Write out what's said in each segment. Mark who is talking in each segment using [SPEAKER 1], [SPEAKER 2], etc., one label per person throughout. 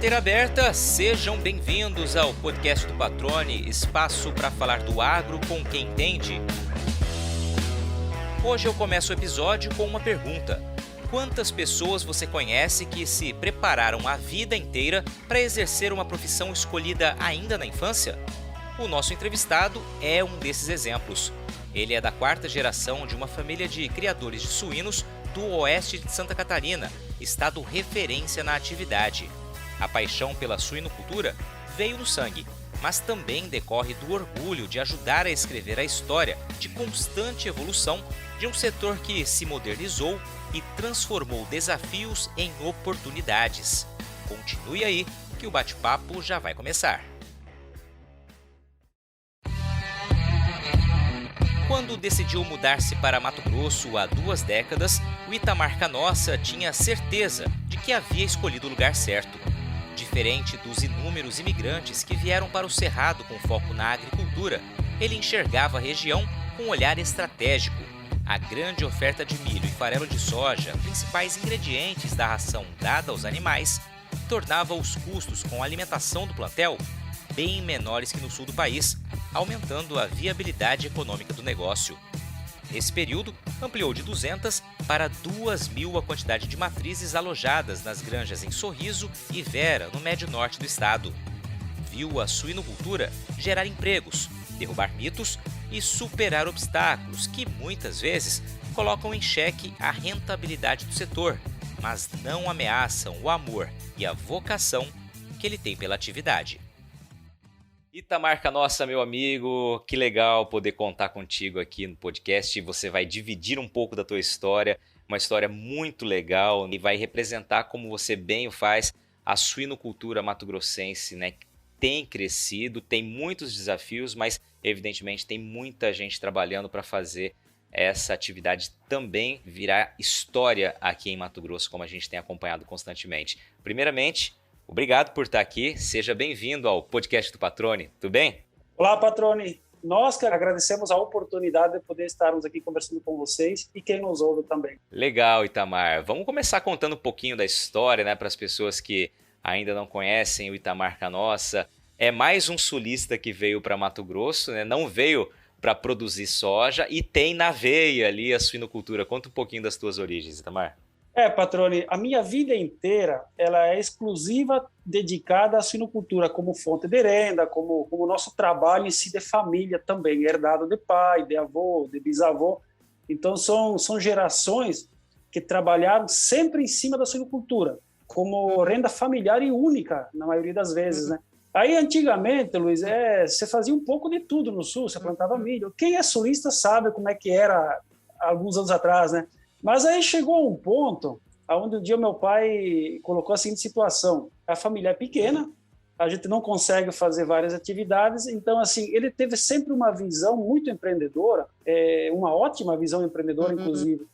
[SPEAKER 1] Porteira aberta, sejam bem-vindos ao podcast do Patrone, espaço para falar do agro com quem entende. Hoje eu começo o episódio com uma pergunta. Quantas pessoas você conhece que se prepararam a vida inteira para exercer uma profissão escolhida ainda na infância? O nosso entrevistado é um desses exemplos. Ele é da quarta geração de uma família de criadores de suínos do oeste de Santa Catarina, estado referência na atividade. A paixão pela suinocultura veio no sangue, mas também decorre do orgulho de ajudar a escrever a história de constante evolução de um setor que se modernizou e transformou desafios em oportunidades. Continue aí, que o bate-papo já vai começar. Quando decidiu mudar-se para Mato Grosso há 2 décadas, o Itamar Canossa tinha certeza de que havia escolhido o lugar certo. Diferente dos inúmeros imigrantes que vieram para o Cerrado com foco na agricultura, ele enxergava a região com um olhar estratégico. A grande oferta de milho e farelo de soja, principais ingredientes da ração dada aos animais, tornava os custos com a alimentação do plantel bem menores que no sul do país, aumentando a viabilidade econômica do negócio. Nesse período, ampliou de 200 para 2.000 a quantidade de matrizes alojadas nas granjas em Sorriso e Vera, no médio norte do estado. Viu a suinocultura gerar empregos, derrubar mitos e superar obstáculos que, muitas vezes, colocam em xeque a rentabilidade do setor, mas não ameaçam o amor e a vocação que ele tem pela atividade. Itamar Canossa, meu amigo, que legal poder contar contigo aqui no podcast. Você vai dividir um pouco da tua história, uma história muito legal e vai representar, como você bem o faz, a suinocultura mato-grossense, né? Tem crescido, tem muitos desafios, mas evidentemente tem muita gente trabalhando para fazer essa atividade também virar história aqui em Mato Grosso, como a gente tem acompanhado constantemente. Primeiramente, obrigado por estar aqui, seja bem-vindo ao podcast do Patrone, tudo bem?
[SPEAKER 2] Olá, Patrone. Nós que agradecemos a oportunidade de poder estarmos aqui conversando com vocês e quem nos ouve também.
[SPEAKER 1] Legal, Itamar. Vamos começar contando um pouquinho da história, né, para as pessoas que ainda não conhecem o Itamar Canossa. É mais um sulista que veio para Mato Grosso, né? Não veio para produzir soja e tem na veia ali a suinocultura. Conta um pouquinho das tuas origens, Itamar.
[SPEAKER 2] Patrone, a minha vida inteira ela é exclusiva dedicada à suinocultura como fonte de renda, como nosso trabalho em si de família também, herdado de pai, de avô, de bisavô. Então são gerações que trabalharam sempre em cima da suinocultura, como renda familiar e única, na maioria das vezes, né? Aí, antigamente, Luiz, você fazia um pouco de tudo no sul, você plantava milho. Quem é sulista sabe como é que era alguns anos atrás, né? Mas aí chegou um ponto onde um dia meu pai colocou a seguinte situação: a família é pequena, a gente não consegue fazer várias atividades, então assim ele teve sempre uma visão muito empreendedora, uma ótima visão empreendedora, inclusive.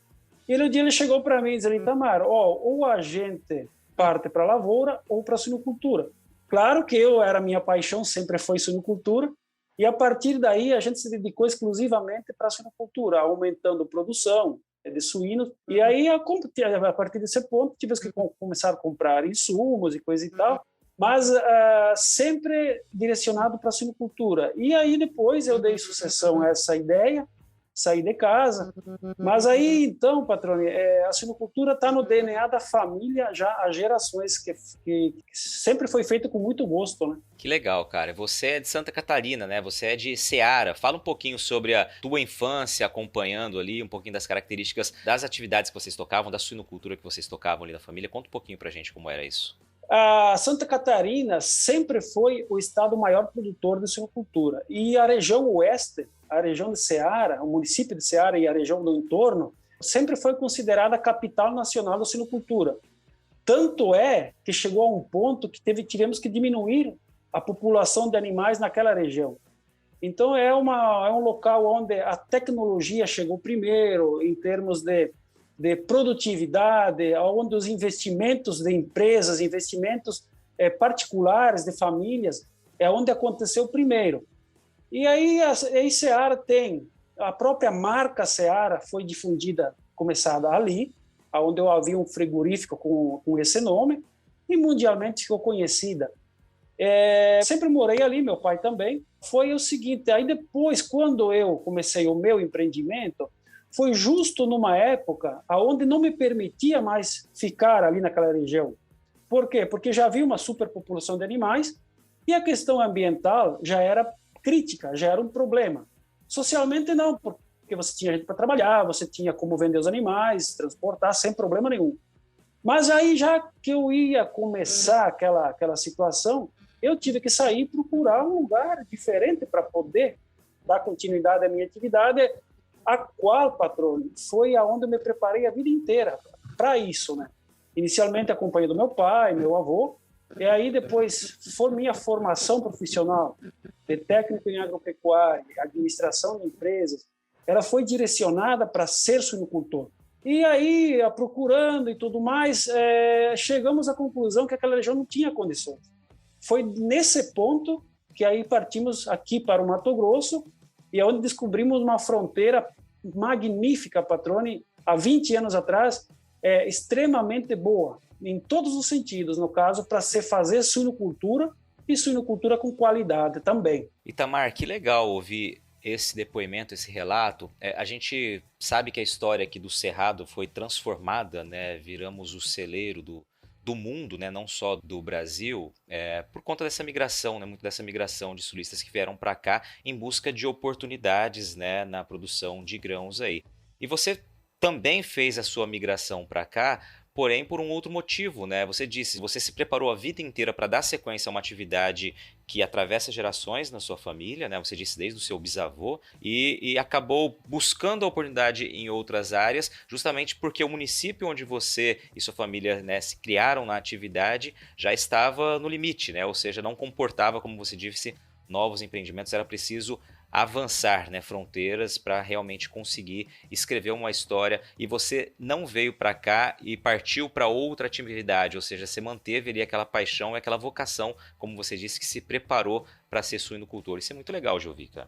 [SPEAKER 2] E um dia ele chegou para mim e disse: Itamar, ou a gente parte para a lavoura ou para a suinocultura. Claro que a minha paixão sempre foi suinocultura, e a partir daí a gente se dedicou exclusivamente para a suinocultura, aumentando produção de suínos. E aí, a partir desse ponto, tivemos que começar a comprar insumos e coisa e tal, mas sempre direcionado para a suinocultura. E aí, depois, eu dei sucessão a essa ideia, saí de casa. Mas aí, então, Patrone, a suinocultura está no DNA da família já há gerações, que sempre foi feito com muito gosto, né?
[SPEAKER 1] Que legal, cara. Você é de Santa Catarina, né? Você é de Ceará. Fala um pouquinho sobre a tua infância acompanhando ali, um pouquinho das características das atividades que vocês tocavam, da suinocultura que vocês tocavam ali na família. Conta um pouquinho pra gente como era isso.
[SPEAKER 2] A Santa Catarina sempre foi o estado maior produtor de suinocultura. E a região oeste, a região de Ceará, o município de Ceará e a região do entorno, sempre foi considerada a capital nacional da suinocultura. Tanto é que chegou a um ponto que tivemos que diminuir a população de animais naquela região. Então é um local onde a tecnologia chegou primeiro, em termos de produtividade, onde os investimentos de empresas, investimentos particulares de famílias, é onde aconteceu primeiro. E aí a Seara tem a própria marca Seara, foi difundida, começada ali, onde havia um frigorífico com esse nome, e mundialmente ficou conhecida. Sempre morei ali, meu pai também. Foi o seguinte, aí depois, quando eu comecei o meu empreendimento, foi justo numa época onde não me permitia mais ficar ali naquela região. Por quê? Porque já havia uma superpopulação de animais e a questão ambiental já era crítica, já era um problema. Socialmente não, porque você tinha gente para trabalhar, você tinha como vender os animais, transportar sem problema nenhum. Mas aí, já que eu ia começar aquela situação, eu tive que sair e procurar um lugar diferente para poder dar continuidade à minha atividade, a qual, patrão, foi aonde eu me preparei a vida inteira para isso, né? Inicialmente acompanhei do meu pai, meu avô, e aí depois foi minha formação profissional de técnico em agropecuária, administração de empresas, ela foi direcionada para ser suinocultor. E aí, procurando e tudo mais, chegamos à conclusão que aquela região não tinha condições. Foi nesse ponto que aí partimos aqui para o Mato Grosso, e é onde descobrimos uma fronteira magnífica, Patrone, há 20 anos atrás, extremamente boa, em todos os sentidos, no caso, para se fazer suinocultura e suinocultura com qualidade também.
[SPEAKER 1] Itamar, que legal ouvir esse depoimento, esse relato. A gente sabe que a história aqui do Cerrado foi transformada, né? Viramos o celeiro do mundo, né? Não só do Brasil, por conta dessa migração, né? Muito dessa migração de sulistas que vieram para cá em busca de oportunidades, né? Na produção de grãos aí. E você também fez a sua migração para cá, porém por um outro motivo, né? Você disse, você se preparou a vida inteira para dar sequência a uma atividade que atravessa gerações na sua família, né? Você disse desde o seu bisavô, e acabou buscando a oportunidade em outras áreas, justamente porque o município onde você e sua família, né, se criaram na atividade já estava no limite, né? Ou seja, não comportava, como você disse, novos empreendimentos, era preciso avançar, né, fronteiras para realmente conseguir escrever uma história, e você não veio para cá e partiu para outra atividade, ou seja, você manteve ali aquela paixão e aquela vocação, como você disse, que se preparou para ser suinocultor. Isso é muito legal de ouvir, cara.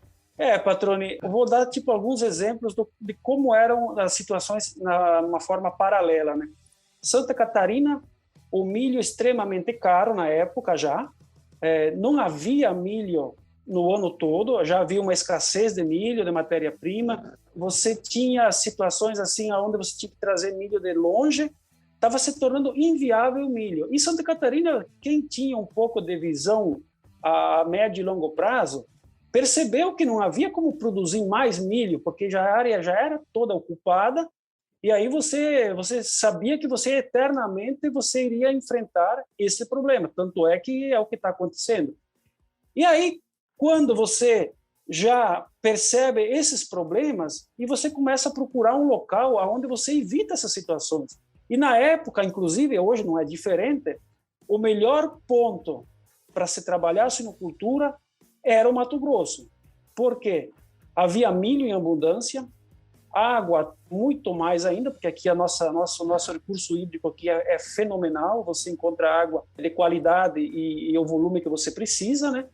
[SPEAKER 2] Patrone, eu vou dar alguns exemplos de como eram as situações numa forma paralela, né? Santa Catarina, o milho extremamente caro na época já, não havia milho no ano todo, já havia uma escassez de milho, de matéria-prima, você tinha situações assim onde você tinha que trazer milho de longe, estava se tornando inviável o milho. Em Santa Catarina, quem tinha um pouco de visão a médio e longo prazo, percebeu que não havia como produzir mais milho, porque a área já era toda ocupada, e aí você sabia que você eternamente você iria enfrentar esse problema, tanto é que é o que está acontecendo. E aí, quando você já percebe esses problemas e você começa a procurar um local onde você evita essas situações. E na época, inclusive, hoje não é diferente, o melhor ponto para se trabalhar a suinocultura era o Mato Grosso. Por quê? Havia milho em abundância, água muito mais ainda, porque aqui nosso recurso hídrico aqui é fenomenal, você encontra água de qualidade e o volume que você precisa, né?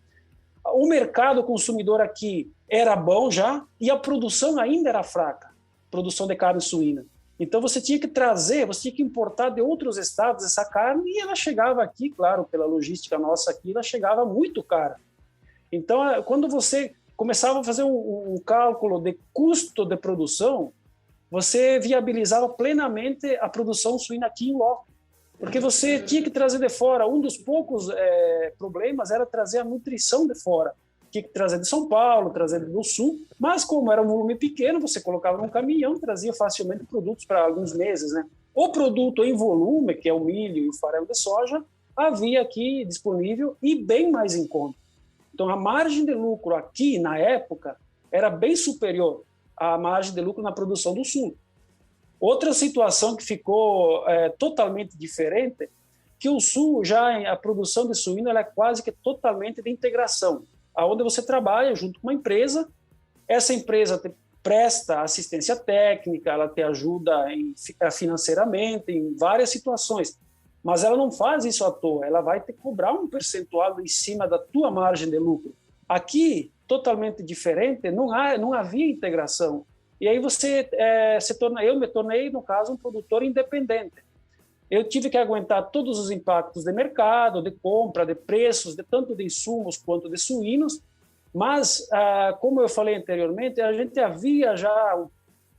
[SPEAKER 2] O mercado consumidor aqui era bom já e a produção ainda era fraca, produção de carne suína. Então você tinha que trazer, você tinha que importar de outros estados essa carne e ela chegava aqui, claro, pela logística nossa aqui, ela chegava muito cara. Então, quando você começava a fazer um cálculo de custo de produção, você viabilizava plenamente a produção suína aqui em loco. Porque você tinha que trazer de fora. Um dos poucos problemas era trazer a nutrição de fora. Tinha que trazer de São Paulo, trazer do Sul. Mas como era um volume pequeno, você colocava num caminhão, trazia facilmente produtos para alguns meses, né? O produto em volume, que é o milho e o farelo de soja, havia aqui disponível e bem mais em conta. Então, a margem de lucro aqui, na época, era bem superior à margem de lucro na produção do Sul. Outra situação que ficou totalmente diferente, que o Sul, já a produção de suíno, ela é quase que totalmente de integração, onde você trabalha junto com uma empresa, essa empresa te presta assistência técnica, ela te ajuda financeiramente em várias situações, mas ela não faz isso à toa, ela vai te cobrar um percentual em cima da tua margem de lucro. Aqui, totalmente diferente, não havia integração. E aí eu me tornei, no caso, um produtor independente. eu tive que aguentar todos os impactos de mercado, de compra, de preços, de tanto de insumos quanto de suínos, mas, como eu falei anteriormente, a gente havia já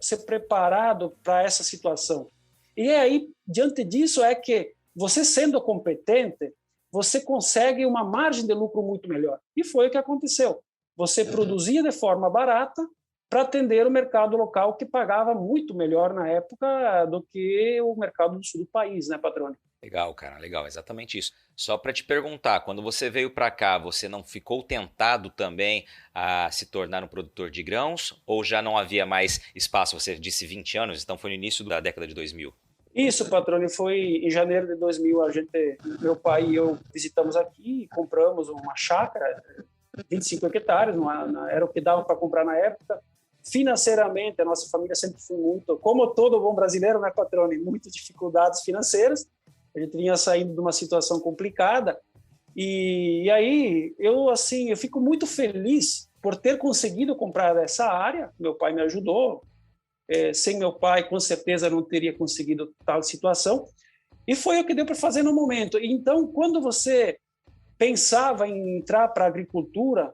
[SPEAKER 2] se preparado para essa situação. E aí, diante disso, é que você sendo competente, você consegue uma margem de lucro muito melhor. E foi o que aconteceu. Você produzia de forma barata para atender o mercado local, que pagava muito melhor na época do que o mercado do sul do país, né, Patrônio?
[SPEAKER 1] Legal, cara, legal, exatamente isso. Só para te perguntar, quando você veio para cá, você não ficou tentado também a se tornar um produtor de grãos? Ou já não havia mais espaço? Você disse 20 anos, então foi no início da década de 2000.
[SPEAKER 2] Isso, Patrônio, foi em janeiro de 2000, meu pai e eu visitamos aqui e compramos uma chácara, 25 hectares, era o que dava para comprar na época. Financeiramente, a nossa família sempre foi muito, como todo bom brasileiro, né, Patrônio, muitas dificuldades financeiras. A gente vinha saindo de uma situação complicada e aí eu fico muito feliz por ter conseguido comprar essa área. Meu pai me ajudou. Sem meu pai, com certeza, não teria conseguido tal situação. E foi o que deu para fazer no momento. Então, quando você pensava em entrar para a agricultura,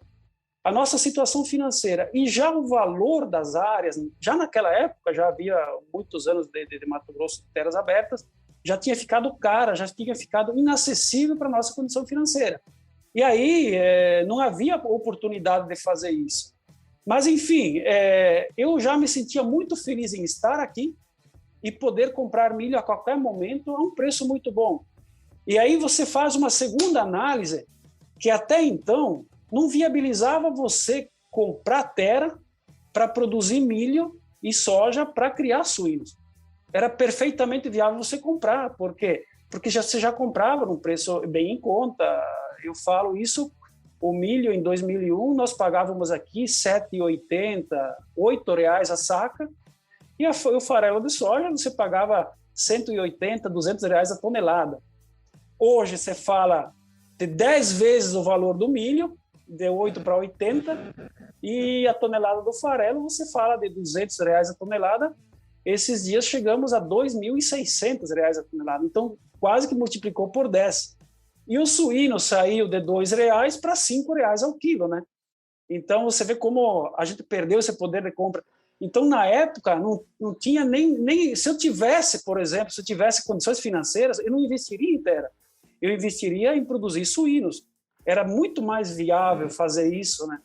[SPEAKER 2] a nossa situação financeira e já o valor das áreas, já naquela época, já havia muitos anos de Mato Grosso de terras abertas, já tinha ficado cara, já tinha ficado inacessível para a nossa condição financeira. E aí não havia oportunidade de fazer isso. Mas, enfim, eu já me sentia muito feliz em estar aqui e poder comprar milho a qualquer momento a um preço muito bom. E aí você faz uma segunda análise que até então não viabilizava você comprar terra para produzir milho e soja para criar suínos. Era perfeitamente viável você comprar. Por quê? Porque você já comprava num preço bem em conta. Eu falo isso, o milho em 2001 nós pagávamos aqui R$ 7,80, R$ 8 a saca, e o farelo de soja você pagava 180, R$ 200 a tonelada. Hoje você fala de 10 vezes o valor do milho, de 8 para 80, e a tonelada do farelo você fala de R$ 200 a tonelada. Esses dias chegamos a R$ 2.600 a tonelada, então quase que multiplicou por 10. E o suíno saiu de R$ 2 para R$ 5 ao quilo, né? Então você vê como a gente perdeu esse poder de compra. Então, na época, não tinha nem... Se eu tivesse, por exemplo, se eu tivesse condições financeiras, eu não investiria em terra. Eu investiria em produzir suínos. Era muito mais viável fazer isso, né?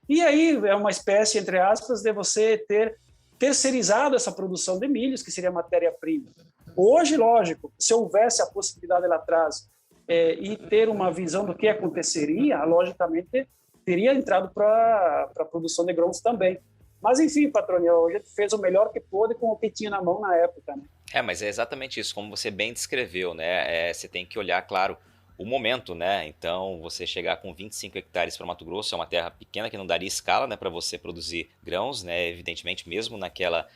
[SPEAKER 2] E aí é uma espécie, entre aspas, de você ter terceirizado essa produção de milhos, que seria matéria-prima. Hoje, lógico, se houvesse a possibilidade lá atrás e ter uma visão do que aconteceria, logicamente, teria entrado para a produção de grãos também. Mas, enfim, Patrônio, a gente fez o melhor que pôde com o que tinha na mão na época, né?
[SPEAKER 1] Mas é exatamente isso, como você bem descreveu, né? Você tem que olhar, claro, o momento, né? Então, você chegar com 25 hectares para Mato Grosso é uma terra pequena que não daria escala, né, para você produzir grãos, né? Evidentemente, mesmo naquela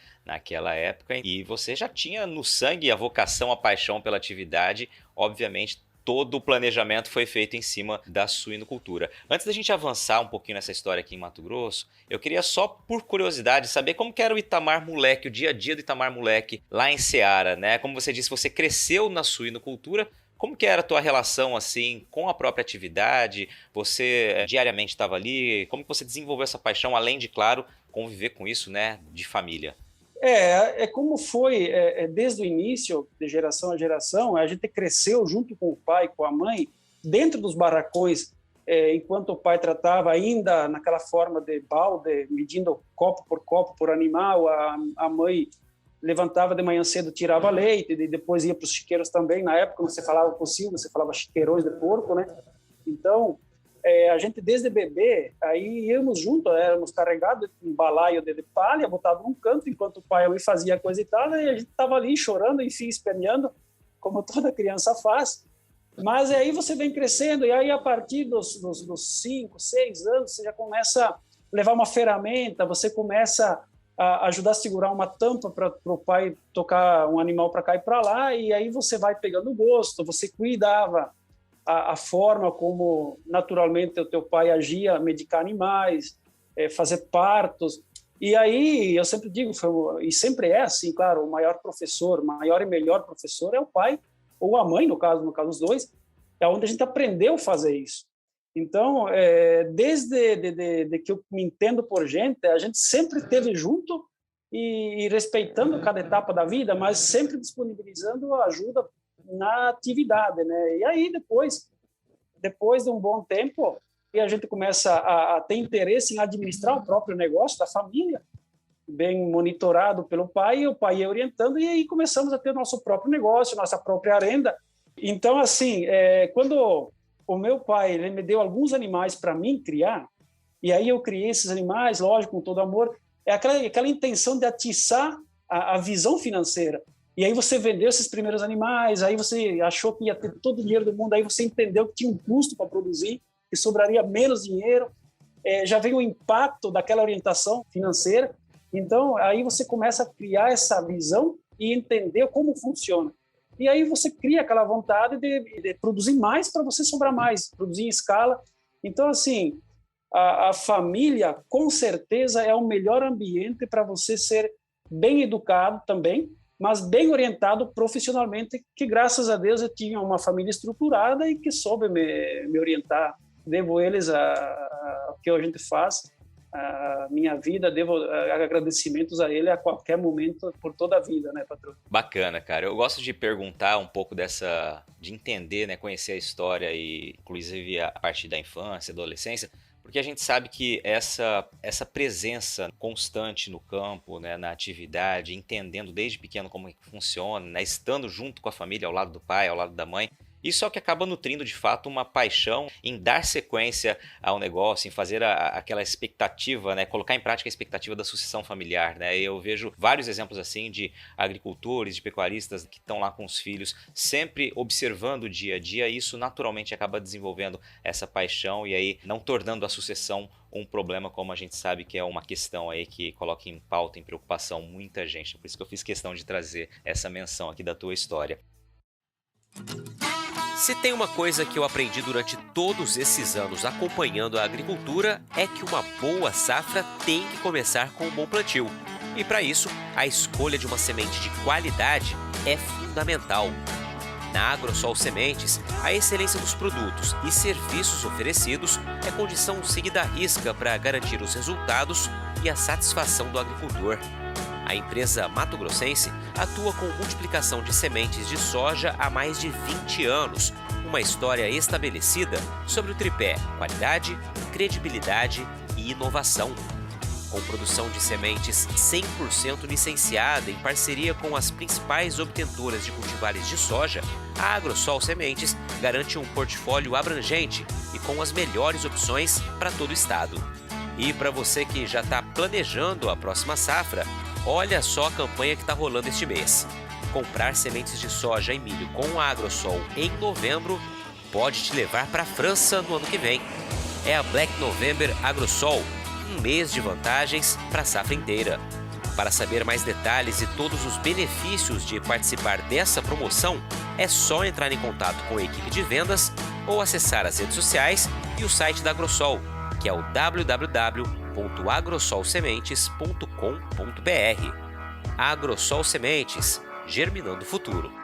[SPEAKER 1] época. E você já tinha no sangue a vocação, a paixão pela atividade, obviamente. Todo o planejamento foi feito em cima da suinocultura. Antes da gente avançar um pouquinho nessa história aqui em Mato Grosso, eu queria só, por curiosidade, saber como que era o Itamar moleque, o dia a dia do Itamar moleque lá em Ceará, né? Como você disse, você cresceu na suinocultura. Como que era a tua relação assim com a própria atividade? Você diariamente estava ali? Como que você desenvolveu essa paixão, além de, claro, conviver com isso, né, de família?
[SPEAKER 2] Como foi desde o início, de geração a geração, a gente cresceu junto com o pai, com a mãe, dentro dos barracões, enquanto o pai tratava ainda naquela forma de balde, medindo copo por animal, a mãe levantava de manhã cedo, tirava leite, e depois ia para os chiqueiros também. Na época não se falava pocilga, você falava chiqueirões de porco, né? Então, a gente desde bebê, aí íamos juntos, éramos carregados em balaio de palha, botado num canto, enquanto o pai ali fazia coisa e tal, e a gente estava ali chorando, enfim, esperneando, como toda criança faz. Mas aí você vem crescendo, e aí a partir dos 5, 6 anos, você já começa a levar uma ferramenta, você começa a ajudar a segurar uma tampa para o pai tocar um animal para cá e para lá, e aí você vai pegando gosto, você cuidava a forma como naturalmente o teu pai agia, medicar animais, fazer partos. E aí eu sempre digo, e sempre é assim, claro, o maior professor, maior e melhor professor é o pai ou a mãe, no caso os dois, é onde a gente aprendeu a fazer isso. Então, desde que eu me entendo por gente, a gente sempre esteve junto e respeitando cada etapa da vida, mas sempre disponibilizando a ajuda na atividade, né? E aí, depois de um bom tempo, e a gente começa a ter interesse em administrar o próprio negócio da família, bem monitorado pelo pai, e o pai ia orientando, e aí começamos a ter nosso próprio negócio, nossa própria renda. Então, assim, quando o meu pai ele me deu alguns animais para mim criar, e aí eu criei esses animais, lógico, com todo amor, é aquela intenção de atiçar a visão financeira. E aí você vendeu esses primeiros animais, aí você achou que ia ter todo o dinheiro do mundo, aí você entendeu que tinha um custo para produzir, que sobraria menos dinheiro, já vem o impacto daquela orientação financeira. Então, aí você começa a criar essa visão e entender como funciona. E aí você cria aquela vontade de produzir mais para você sobrar mais, produzir em escala. Então, assim, a família, com certeza, é o melhor ambiente para você ser bem educado também, mas bem orientado profissionalmente, que graças a Deus eu tinha uma família estruturada e que soube me orientar. Devo eles o que a gente faz, a minha vida, devo agradecimentos a ele a qualquer momento, por toda a vida, né, patrão?
[SPEAKER 1] Bacana, cara. Eu gosto de perguntar um pouco de entender, né, conhecer a história e inclusive a partir da infância, adolescência, porque a gente sabe que essa presença constante no campo, né, na atividade, entendendo desde pequeno como é que funciona, né, estando junto com a família, ao lado do pai, ao lado da mãe, isso é o que acaba nutrindo de fato uma paixão em dar sequência ao negócio, em fazer aquela expectativa, né, colocar em prática a expectativa da sucessão familiar, né? Eu vejo vários exemplos assim de agricultores, de pecuaristas que estão lá com os filhos, sempre observando o dia a dia, e isso naturalmente acaba desenvolvendo essa paixão e aí não tornando a sucessão um problema, como a gente sabe que é uma questão aí que coloca em pauta, em preocupação muita gente. Por isso que eu fiz questão de trazer essa menção aqui da tua história. Se tem uma coisa que eu aprendi durante todos esses anos acompanhando a agricultura, é que uma boa safra tem que começar com um bom plantio. E para isso, a escolha de uma semente de qualidade é fundamental. Na Agrosol Sementes, a excelência dos produtos e serviços oferecidos é condição seguida à risca para garantir os resultados e a satisfação do agricultor. A empresa mato-grossense atua com multiplicação de sementes de soja há mais de 20 anos, uma história estabelecida sobre o tripé qualidade, credibilidade e inovação. Com produção de sementes 100% licenciada em parceria com as principais obtentoras de cultivares de soja, a Agrosol Sementes garante um portfólio abrangente e com as melhores opções para todo o estado. E para você que já está planejando a próxima safra, olha só a campanha que está rolando este mês. Comprar sementes de soja e milho com a Agrosol em novembro pode te levar para a França no ano que vem. É a Black November Agrosol, um mês de vantagens para a safra inteira. Para saber mais detalhes e todos os benefícios de participar dessa promoção, é só entrar em contato com a equipe de vendas ou acessar as redes sociais e o site da Agrosol, que é o www.agrosolsementes.com.br. Agrosol Sementes, germinando o futuro.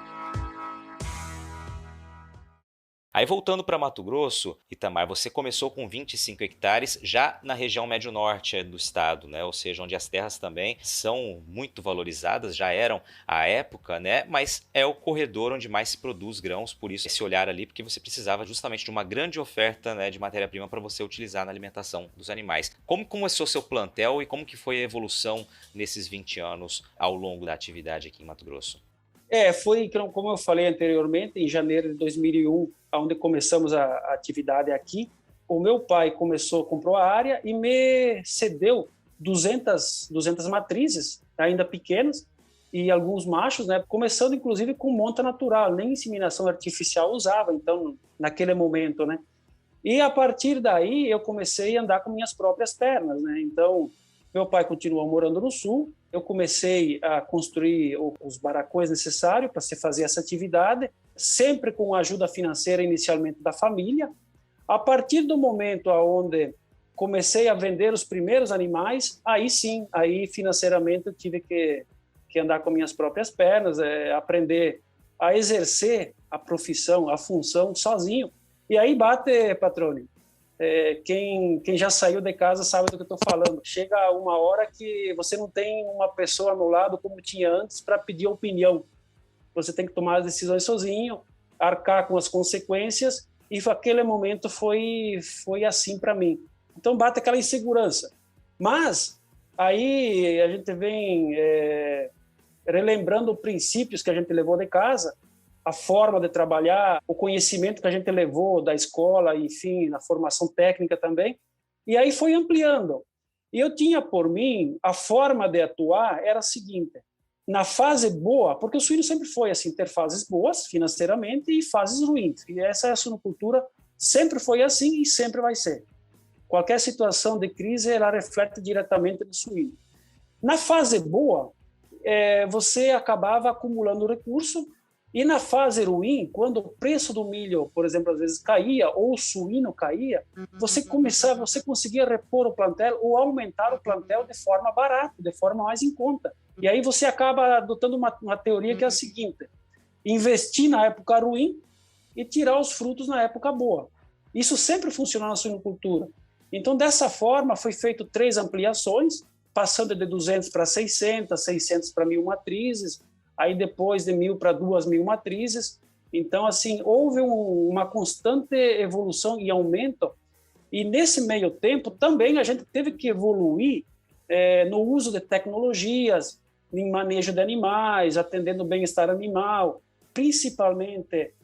[SPEAKER 1] Aí voltando para Mato Grosso, Itamar, você começou com 25 hectares já na região médio-norte do estado, né? Ou seja, onde as terras também são muito valorizadas, já eram à época, né? Mas é o corredor onde mais se produz grãos, por isso esse olhar ali, porque você precisava justamente de uma grande oferta, né, de matéria-prima para você utilizar na alimentação dos animais. Como começou seu plantel e como que foi a evolução nesses 20 anos ao longo da atividade aqui em Mato Grosso?
[SPEAKER 2] Foi, como eu falei anteriormente, em janeiro de 2001, onde começamos a atividade aqui. O meu pai comprou a área e me cedeu 200 matrizes, ainda pequenas, e alguns machos, né? Começando inclusive com monta natural, nem inseminação artificial usava, então, naquele momento, né? E a partir daí eu comecei a andar com minhas próprias pernas, né? Então, meu pai continuou morando no sul, eu comecei a construir os barracões necessários para se fazer essa atividade, sempre com a ajuda financeira inicialmente da família. A partir do momento onde comecei a vender os primeiros animais, aí sim, aí financeiramente eu tive que andar com minhas próprias pernas, aprender a exercer a profissão, a função sozinho. E aí bate, patrone, quem já saiu de casa sabe do que eu estou falando. Chega uma hora que você não tem uma pessoa no lado como tinha antes para pedir opinião. Você tem que tomar as decisões sozinho, arcar com as consequências, e aquele momento foi assim para mim. Então bate aquela insegurança. Mas aí a gente vem relembrando princípios que a gente levou de casa, a forma de trabalhar, o conhecimento que a gente levou da escola, enfim, na formação técnica também, e aí foi ampliando. E eu tinha por mim, a forma de atuar era a seguinte: na fase boa, porque o suíno sempre foi assim, ter fases boas financeiramente e fases ruins, e essa é a suinocultura, sempre foi assim e sempre vai ser. Qualquer situação de crise, ela reflete diretamente no suíno. Na fase boa, você acabava acumulando recurso, e na fase ruim, quando o preço do milho, por exemplo, às vezes caía, ou o suíno caía, você conseguia repor o plantel ou aumentar o plantel de forma barata, de forma mais em conta. E aí você acaba adotando uma teoria que é a seguinte: investir na época ruim e tirar os frutos na época boa. Isso sempre funcionou na suinocultura. Então, dessa forma, foi feito 3 ampliações, passando de 200 para 600, 600 para 1.000 matrizes, aí depois de 1.000 para 2.000 matrizes. Então, assim, houve uma constante evolução e aumento, e nesse meio tempo também a gente teve que evoluir no uso de tecnologias, em manejo de animais, atendendo o bem-estar animal, principalmente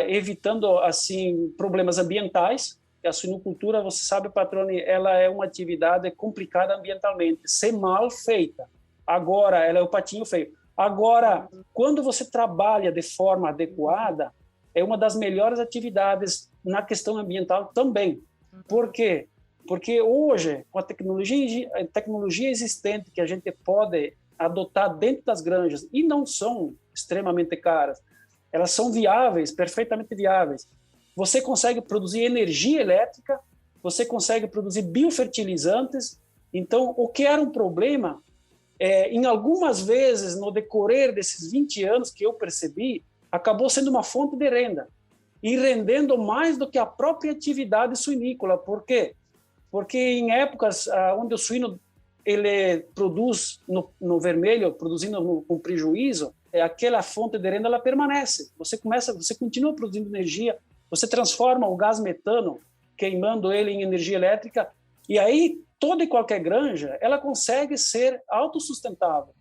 [SPEAKER 2] evitando assim problemas ambientais. A suinocultura, você sabe, patrone, ela é uma atividade complicada ambientalmente, se mal feita. Agora, ela é o patinho feio. Agora, quando você trabalha de forma adequada, é uma das melhores atividades na questão ambiental também. Por quê? Porque hoje, com a tecnologia existente que a gente pode adotar dentro das granjas, e não são extremamente caras, elas são viáveis, perfeitamente viáveis. Você consegue produzir energia elétrica, você consegue produzir biofertilizantes. Então, o que era um problema, em algumas vezes, no decorrer desses 20 anos que eu percebi, acabou sendo uma fonte de renda, e rendendo mais do que a própria atividade suinícola. Por quê? Porque em épocas onde o suíno ele produz no vermelho, produzindo com prejuízo, aquela fonte de renda ela permanece. Você continua produzindo energia, você transforma o gás metano, queimando ele em energia elétrica, e aí toda e qualquer granja ela consegue ser autossustentável.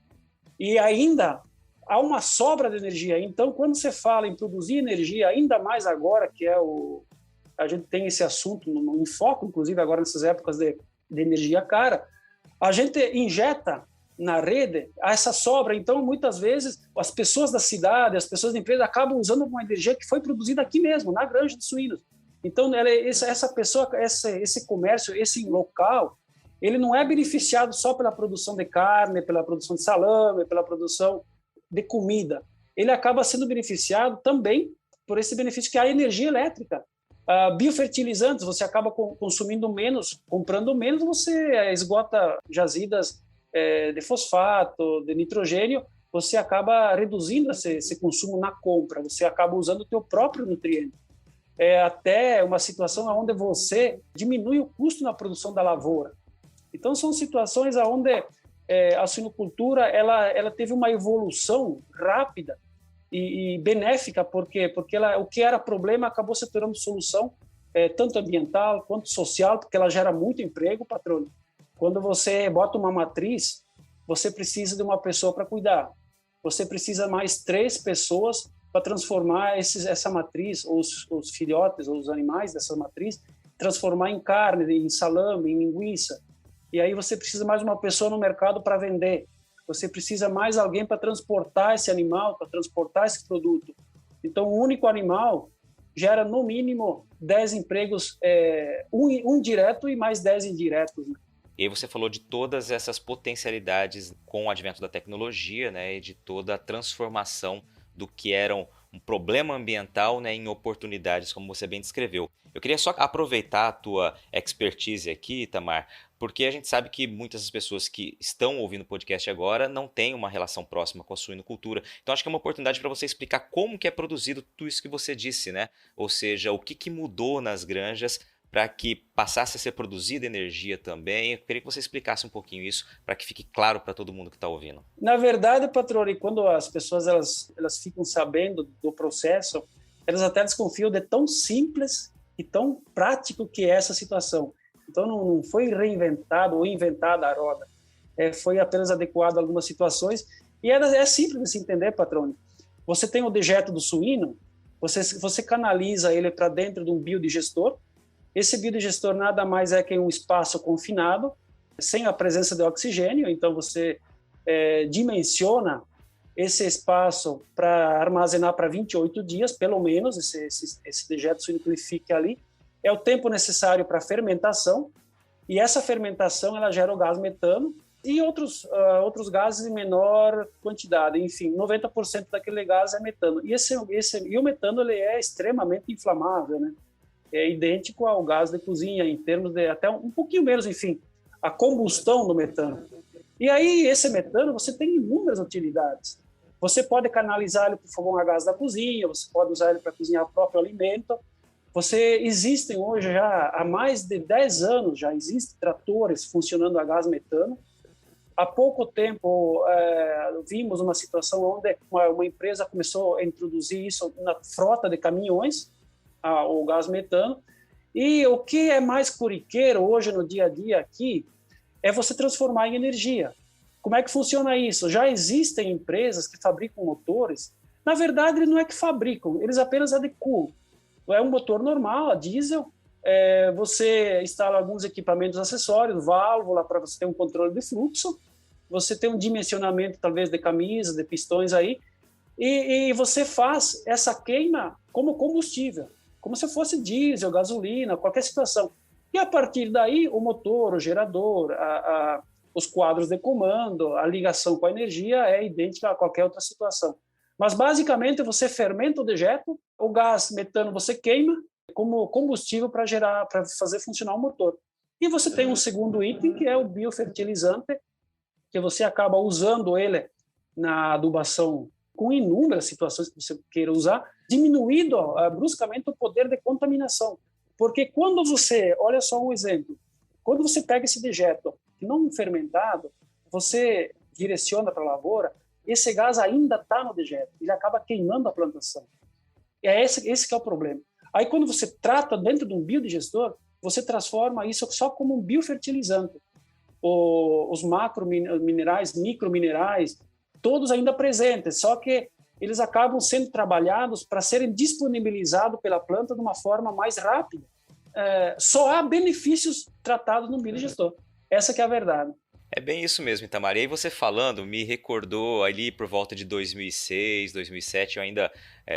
[SPEAKER 2] E ainda há uma sobra de energia. Então, quando você fala em produzir energia, ainda mais agora que a gente tem esse assunto em foco, inclusive agora nessas épocas de energia cara, a gente injeta na rede essa sobra. Então, muitas vezes, as pessoas da cidade, as pessoas da empresa acabam usando uma energia que foi produzida aqui mesmo, na granja de suínos. Então, essa pessoa, esse comércio, esse local, ele não é beneficiado só pela produção de carne, pela produção de salame, pela produção de comida. Ele acaba sendo beneficiado também por esse benefício que é a energia elétrica. Biofertilizantes, você acaba consumindo menos, comprando menos, você esgota jazidas de fosfato, de nitrogênio, você acaba reduzindo esse consumo na compra, você acaba usando o teu próprio nutriente. É até uma situação onde você diminui o custo na produção da lavoura. Então, são situações onde a suinocultura ela teve uma evolução rápida e benéfica, porque o que era problema acabou se tornando solução, tanto ambiental quanto social, porque ela gera muito emprego, patrão. Quando você bota uma matriz, você precisa de uma pessoa para cuidar. Você precisa mais 3 pessoas para transformar essa matriz, os filhotes, ou os animais dessa matriz, transformar em carne, em salame, em linguiça. E aí você precisa mais uma pessoa no mercado para vender. Você precisa mais alguém para transportar esse animal, para transportar esse produto. Então, um único animal gera, no mínimo, 10 empregos, um direto e mais 10 indiretos, né?
[SPEAKER 1] E aí você falou de todas essas potencialidades com o advento da tecnologia, né, e de toda a transformação do que era um problema ambiental, né, em oportunidades, como você bem descreveu. Eu queria só aproveitar a tua expertise aqui, Itamar, Porque a gente sabe que muitas das pessoas que estão ouvindo o podcast agora não têm uma relação próxima com a suinocultura. Então acho que é uma oportunidade para você explicar como que é produzido tudo isso que você disse, né? Ou seja, o que mudou nas granjas para que passasse a ser produzida energia também. Eu queria que você explicasse um pouquinho isso para que fique claro para todo mundo que está ouvindo.
[SPEAKER 2] Na verdade, Patrone, quando as pessoas elas ficam sabendo do processo, elas até desconfiam de tão simples e tão prático que é essa situação. Então, não foi reinventado ou inventada a roda. Foi apenas adequado a algumas situações. E é simples de se entender, Patrone. Você tem o dejeto do suíno, você canaliza ele para dentro de um biodigestor. Esse biodigestor nada mais é que um espaço confinado, sem a presença de oxigênio. Então, você dimensiona esse espaço para armazenar para 28 dias, pelo menos, esse dejeto suíno que ele fique ali. É o tempo necessário para a fermentação, e essa fermentação ela gera o gás metano e outros gases em menor quantidade. Enfim, 90% daquele gás é metano. E o metano ele é extremamente inflamável, né? É idêntico ao gás de cozinha, em termos de até um pouquinho menos, enfim, a combustão do metano. E aí, esse metano, você tem inúmeras utilidades. Você pode canalizar ele para o fogão a gás da cozinha, você pode usar ele para cozinhar o próprio alimento. Existem hoje já, há mais de 10 anos, já existem tratores funcionando a gás metano. Há pouco tempo, vimos uma situação onde uma empresa começou a introduzir isso na frota de caminhões, o gás metano. E o que é mais corriqueiro hoje no dia a dia aqui é você transformar em energia. Como é que funciona isso? Já existem empresas que fabricam motores. Na verdade, não é que fabricam, eles apenas adequam. É um motor normal, a diesel. Você instala alguns equipamentos acessórios, válvula para você ter um controle de fluxo. Você tem um dimensionamento, talvez, de camisas, de pistões aí. E você faz essa queima como combustível, como se fosse diesel, gasolina, qualquer situação. E a partir daí, o motor, o gerador, os quadros de comando, a ligação com a energia é idêntica a qualquer outra situação. Mas, basicamente, você fermenta o dejeto, o gás metano você queima como combustível para fazer funcionar o motor. E você tem um segundo item, que é o biofertilizante, que você acaba usando ele na adubação com inúmeras situações que você queira usar, diminuindo bruscamente o poder de contaminação. Porque quando você, olha só um exemplo, quando você pega esse dejeto não fermentado, você direciona para a lavoura, esse gás ainda está no dejeto, ele acaba queimando a plantação. E é esse que é o problema. Aí, quando você trata dentro de um biodigestor, você transforma isso só como um biofertilizante. Os macrominerais, microminerais, todos ainda presentes, só que eles acabam sendo trabalhados para serem disponibilizados pela planta de uma forma mais rápida. Só há benefícios tratados no biodigestor. Essa que é a verdade.
[SPEAKER 1] É bem isso mesmo, Itamar. E aí você falando me recordou ali por volta de 2006, 2007, eu ainda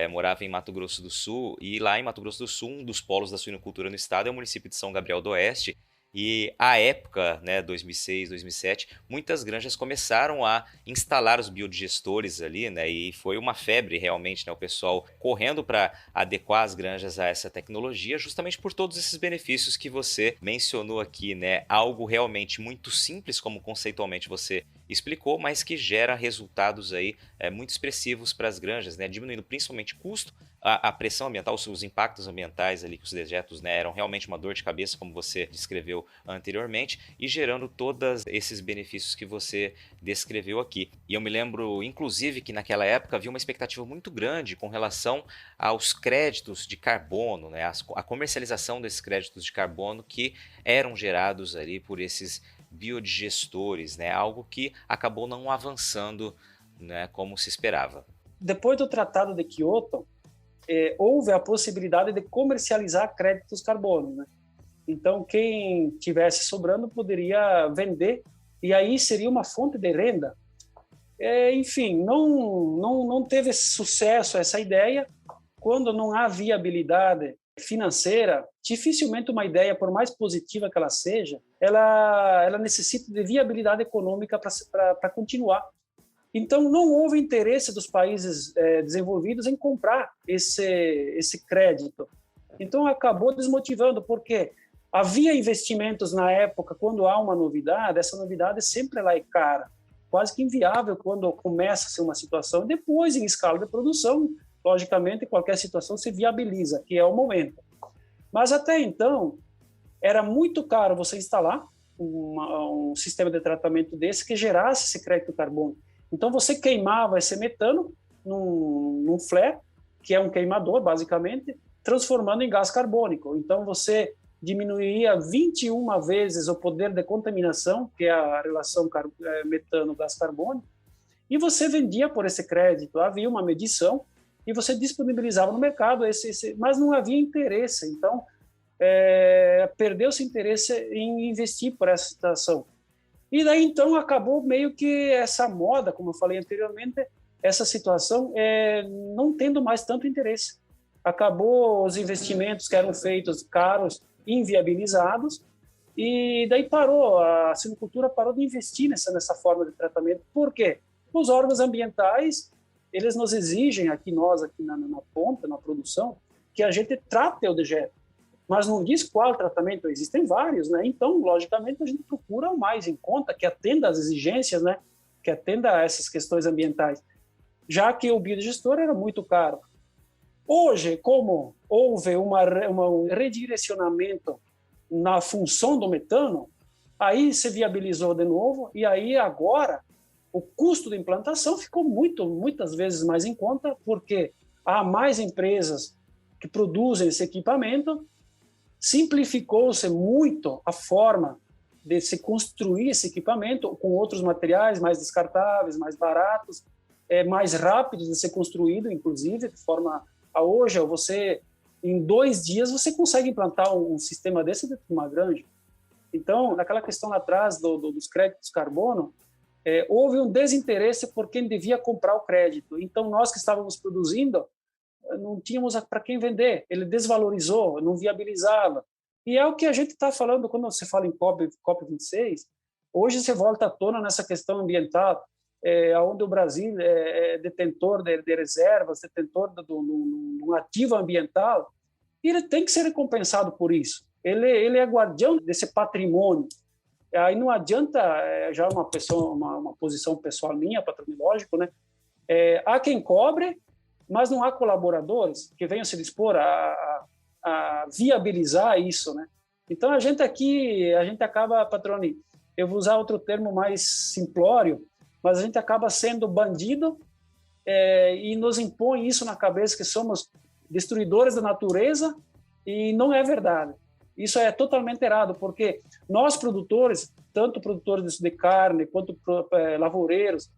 [SPEAKER 1] morava em Mato Grosso do Sul, e lá em Mato Grosso do Sul, um dos polos da suinocultura no estado é o município de São Gabriel do Oeste. E à época, né, 2006, 2007, muitas granjas começaram a instalar os biodigestores ali, né, e foi uma febre realmente, né, o pessoal correndo para adequar as granjas a essa tecnologia, justamente por todos esses benefícios que você mencionou aqui, né, algo realmente muito simples, como conceitualmente você explicou, mas que gera resultados aí muito expressivos para as granjas, né, diminuindo principalmente custo, a pressão ambiental, os impactos ambientais ali que os dejetos, né, eram realmente uma dor de cabeça, como você descreveu anteriormente, e gerando todos esses benefícios que você descreveu aqui. E eu me lembro, inclusive, que naquela época havia uma expectativa muito grande com relação aos créditos de carbono, né, a comercialização desses créditos de carbono que eram gerados ali por esses biodigestores, né, algo que acabou não avançando, né, como se esperava.
[SPEAKER 2] Depois do Tratado de Kyoto, houve a possibilidade de comercializar créditos carbono, né? Então, quem tivesse sobrando poderia vender, e aí seria uma fonte de renda. Enfim, não teve sucesso essa ideia. Quando não há viabilidade financeira, dificilmente uma ideia, por mais positiva que ela seja, ela necessita de viabilidade econômica para continuar. Então, não houve interesse dos países desenvolvidos em comprar esse crédito. Então, acabou desmotivando, porque Havia investimentos na época, quando há uma novidade, essa novidade sempre ela é cara, quase que inviável quando começa a ser uma situação. Depois, em escala de produção, logicamente, qualquer situação se viabiliza, que é o momento. Mas até então, era muito caro você instalar um sistema de tratamento desse que gerasse esse crédito carbono. Então, você queimava esse metano num flare, que é um queimador, basicamente, transformando em gás carbônico. Então, você diminuiria 21 vezes o poder de contaminação, que é a relação metano-gás carbônico, e você vendia por esse crédito. Havia uma medição e você disponibilizava no mercado, mas não havia interesse. Então, perdeu-se interesse em investir por essa situação. E daí, então, acabou meio que essa moda, como eu falei anteriormente, essa situação não tendo mais tanto interesse. Acabou os investimentos que eram feitos caros, inviabilizados, e daí a silvicultura parou de investir nessa forma de tratamento. Por quê? Os órgãos ambientais, eles nos exigem, aqui na ponta, na produção, que a gente trate o dejeto, mas não diz qual tratamento, existem vários, né? Então, logicamente, a gente procura o mais em conta, que atenda às exigências, né? Que atenda a essas questões ambientais, já que o biodigestor era muito caro. Hoje, como houve um redirecionamento na função do metano, aí se viabilizou de novo, e aí agora o custo de implantação ficou muitas vezes mais em conta, porque há mais empresas que produzem esse equipamento, simplificou-se muito a forma de se construir esse equipamento com outros materiais mais descartáveis, mais baratos, mais rápidos de ser construído, inclusive, de forma a hoje, em 2 dias, você consegue implantar um sistema desse dentro de uma granja. Então, naquela questão lá atrás dos créditos carbono, houve um desinteresse por quem devia comprar o crédito. Então, nós que estávamos produzindo, não tínhamos para quem vender. Ele desvalorizou, não viabilizava. E é o que a gente está falando quando você fala em COP26. Hoje você volta à tona nessa questão ambiental, onde o Brasil é detentor de reservas, detentor de um ativo ambiental, e ele tem que ser recompensado por isso. Ele é guardião desse patrimônio. Aí não adianta, já uma posição pessoal minha, patrimoniológico, né? Há quem cobre, mas não há colaboradores que venham se dispor a viabilizar isso, né? Então, a gente acaba, Patroni, eu vou usar outro termo mais simplório, mas a gente acaba sendo bandido e nos impõe isso na cabeça, que somos destruidores da natureza, e não é verdade. Isso é totalmente errado, porque nós produtores, tanto produtores de carne quanto lavoureiros,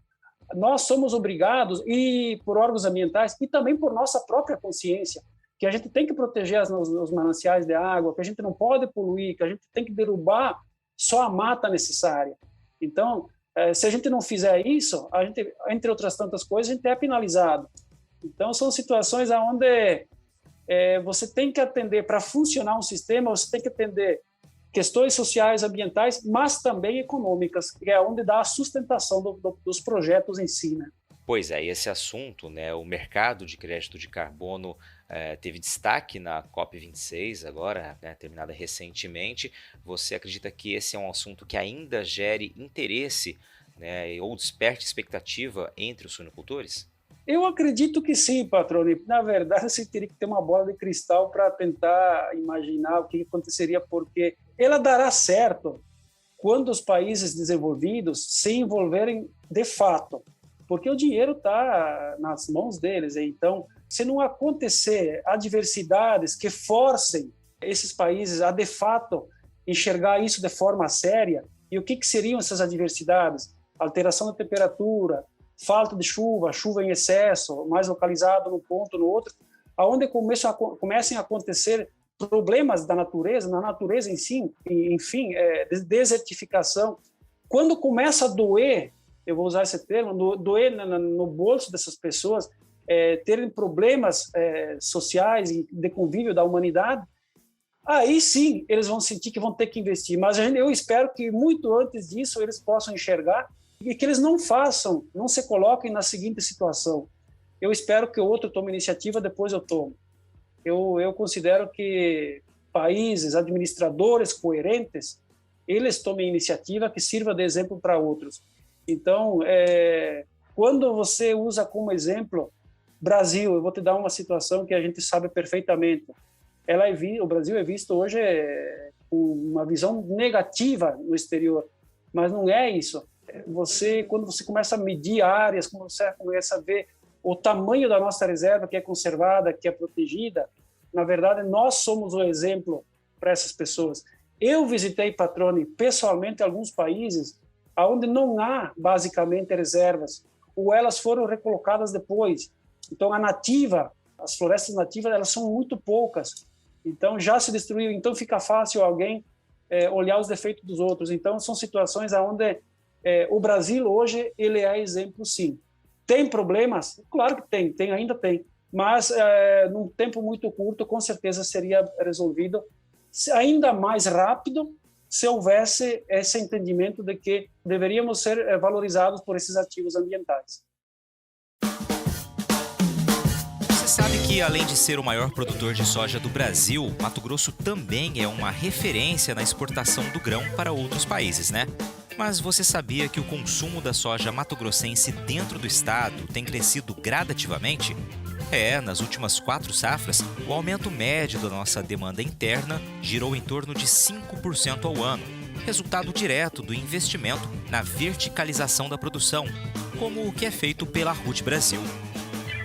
[SPEAKER 2] nós somos obrigados, e por órgãos ambientais, e também por nossa própria consciência, que a gente tem que proteger os mananciais de água, que a gente não pode poluir, que a gente tem que derrubar só a mata necessária. Então, se a gente não fizer isso, a gente, entre outras tantas coisas, a gente é penalizado. Então, são situações onde você tem que atender, para funcionar um sistema, você tem que atender questões sociais, ambientais, mas também econômicas, que é onde dá a sustentação dos projetos em si, né?
[SPEAKER 1] Pois é, e esse assunto, né, o mercado de crédito de carbono teve destaque na COP26, agora, né, terminada recentemente. Você acredita que esse é um assunto que ainda gere interesse, né, ou desperte expectativa entre os suinocultores?
[SPEAKER 2] Eu acredito que sim, Patrone. Na verdade, você teria que ter uma bola de cristal para tentar imaginar o que aconteceria, porque ela dará certo quando os países desenvolvidos se envolverem de fato, porque o dinheiro está nas mãos deles. Então, se não acontecer adversidades que forcem esses países a, de fato, enxergar isso de forma séria, e o que seriam essas adversidades? Alteração da temperatura, falta de chuva, chuva em excesso, mais localizado num ponto, no outro, aonde comecem a acontecer problemas da natureza, na natureza em si, enfim, desertificação. Quando começa a doer, eu vou usar esse termo, doer no bolso dessas pessoas, terem problemas sociais e de convívio da humanidade, aí sim eles vão sentir que vão ter que investir. Mas eu espero que muito antes disso eles possam enxergar e que eles não se coloquem na seguinte situação: eu espero que o outro tome iniciativa, depois eu tomo. Eu considero que países, administradores coerentes, eles tomem iniciativa que sirva de exemplo para outros. Então, quando você usa como exemplo Brasil, eu vou te dar uma situação que a gente sabe perfeitamente. O Brasil é visto hoje com uma visão negativa no exterior, mas não é isso. Quando você começa a medir áreas, quando você começa a ver o tamanho da nossa reserva, que é conservada, que é protegida, na verdade, nós somos o exemplo para essas pessoas. Eu visitei, Patrone, pessoalmente alguns países onde não há, basicamente, reservas, ou elas foram recolocadas depois. Então, as florestas nativas, elas são muito poucas. Então, já se destruiu. Então, fica fácil alguém olhar os defeitos dos outros. Então, são situações onde o Brasil, hoje, ele é exemplo, sim. Tem problemas? Claro que ainda tem. Mas, num tempo muito curto, com certeza seria resolvido ainda mais rápido se houvesse esse entendimento de que deveríamos ser valorizados por esses ativos ambientais.
[SPEAKER 1] Você sabe que, além de ser o maior produtor de soja do Brasil, Mato Grosso também é uma referência na exportação do grão para outros países, né? Mas você sabia que o consumo da soja mato-grossense dentro do estado tem crescido gradativamente? Nas últimas 4 safras, o aumento médio da nossa demanda interna girou em torno de 5% ao ano, resultado direto do investimento na verticalização da produção, como o que é feito pela Ruth Brasil.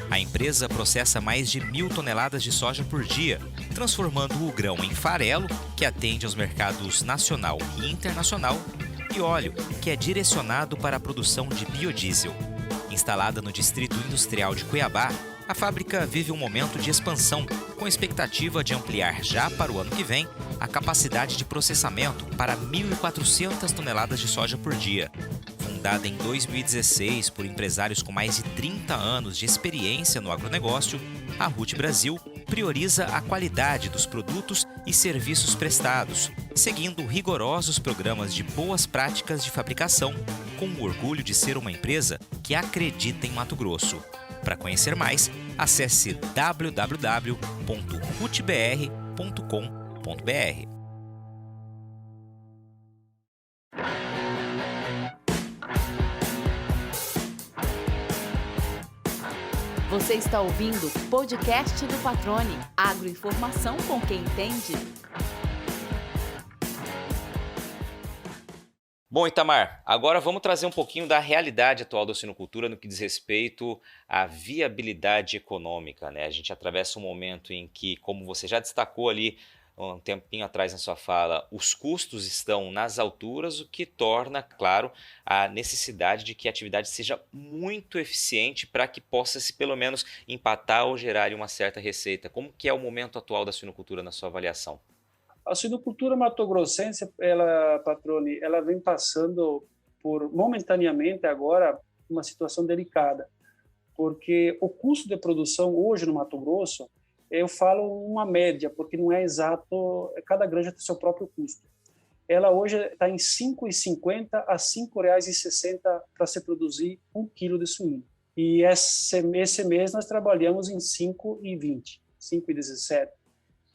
[SPEAKER 1] A empresa processa mais de 1.000 toneladas de soja por dia, transformando o grão em farelo, que atende aos mercados nacional e internacional, e óleo, que é direcionado para a produção de biodiesel. Instalada no Distrito Industrial de Cuiabá, a fábrica vive um momento de expansão, com expectativa de ampliar já para o ano que vem a capacidade de processamento para 1.400 toneladas de soja por dia. Fundada em 2016 por empresários com mais de 30 anos de experiência no agronegócio, a Ruth Brasil prioriza a qualidade dos produtos e serviços prestados, seguindo rigorosos programas de boas práticas de fabricação, com o orgulho de ser uma empresa que acredita em Mato Grosso. Para conhecer mais, acesse www.rutbr.com.br.
[SPEAKER 3] Você está ouvindo o podcast do Patrone, agroinformação com quem entende.
[SPEAKER 1] Bom, Itamar, agora vamos trazer um pouquinho da realidade atual da suinocultura no que diz respeito à viabilidade econômica, né? A gente atravessa um momento em que, como você já destacou ali um tempinho atrás na sua fala, os custos estão nas alturas, o que torna, claro, a necessidade de que a atividade seja muito eficiente para que possa, se pelo menos, empatar ou gerar uma certa receita. Como que é o momento atual da suinocultura na sua avaliação?
[SPEAKER 2] A suinocultura mato-grossense, Patrone, ela vem passando momentaneamente agora, uma situação delicada, porque o custo de produção hoje no Mato Grosso, eu falo uma média, porque não é exato, cada granja tem seu próprio custo. Ela hoje está em R$ 5,50 a R$ 5,60 para se produzir 1 quilo de suíno. E esse mês nós trabalhamos em R$ 5,20, R$ 5,17.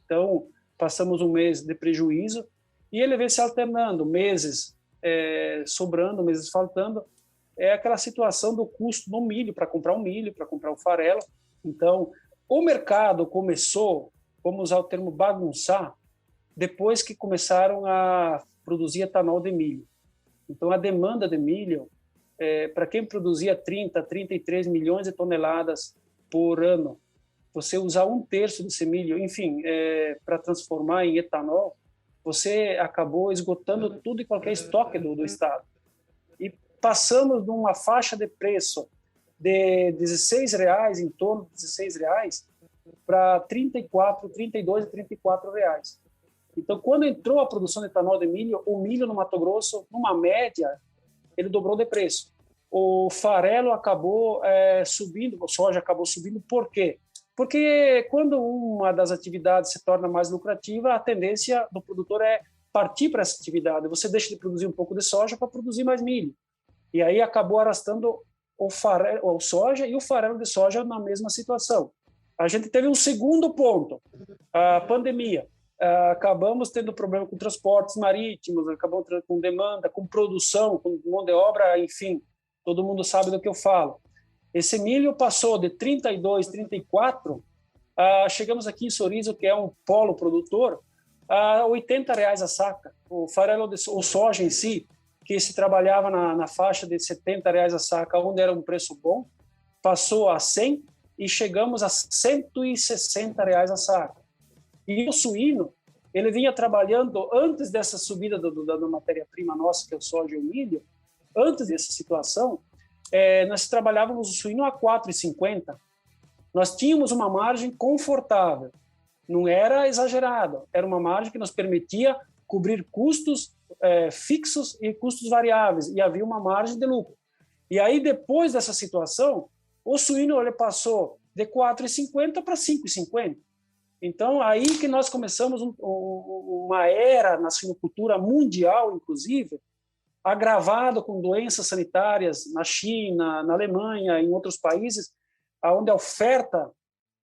[SPEAKER 2] Então, passamos um mês de prejuízo e ele vem se alternando, meses sobrando, meses faltando. É aquela situação do custo do milho, para comprar o milho, para comprar o farelo. Então, o mercado começou, vamos usar o termo bagunçar, depois que começaram a produzir etanol de milho. Então, a demanda de milho, para quem produzia 30, 33 milhões de toneladas por ano, você usar 1/3 desse milho, enfim, para transformar em etanol, você acabou esgotando tudo e qualquer estoque do Estado. E passamos de uma faixa de preço de R$16, em torno de R$16, para R$32 e R$34. Então, quando entrou a produção de etanol de milho, o milho no Mato Grosso, numa média, ele dobrou de preço. O farelo acabou subindo, a soja acabou subindo, por quê? Porque quando uma das atividades se torna mais lucrativa, a tendência do produtor é partir para essa atividade. Você deixa de produzir um pouco de soja para produzir mais milho. E aí acabou arrastando o soja e o farelo de soja na mesma situação. A gente teve um segundo ponto, a pandemia. acabamos tendo problema com transportes marítimos, acabamos com demanda, com produção, com mão de obra, enfim, todo mundo sabe do que eu falo. Esse milho passou de 32, 34, chegamos aqui em Sorriso, que é um polo produtor, a R$80 a saca. O farelo, o soja em si, que se trabalhava na faixa de R$70 a saca, onde era um preço bom, passou a 100 e chegamos a R$160 a saca. E o suíno, ele vinha trabalhando antes dessa subida da matéria-prima nossa, que é o soja e o milho, antes dessa situação, nós trabalhávamos o suíno a R$4,50. Nós tínhamos uma margem confortável, não era exagerada, era uma margem que nos permitia cobrir custos fixos e custos variáveis, e havia uma margem de lucro. E aí, depois dessa situação, o suíno ele passou de R$4,50 para R$5,50. Então, aí que nós começamos uma era na suinocultura mundial, inclusive, agravado com doenças sanitárias na China, na Alemanha, em outros países, onde a oferta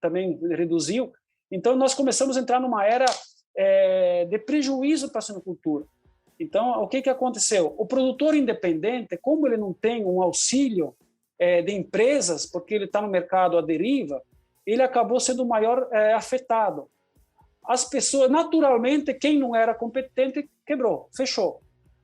[SPEAKER 2] também reduziu. Então, nós começamos a entrar numa era de prejuízo para a suinocultura. Então, o que aconteceu? O produtor independente, como ele não tem um auxílio de empresas, porque ele está no mercado à deriva, ele acabou sendo o maior afetado. As pessoas, naturalmente, quem não era competente, quebrou, fechou.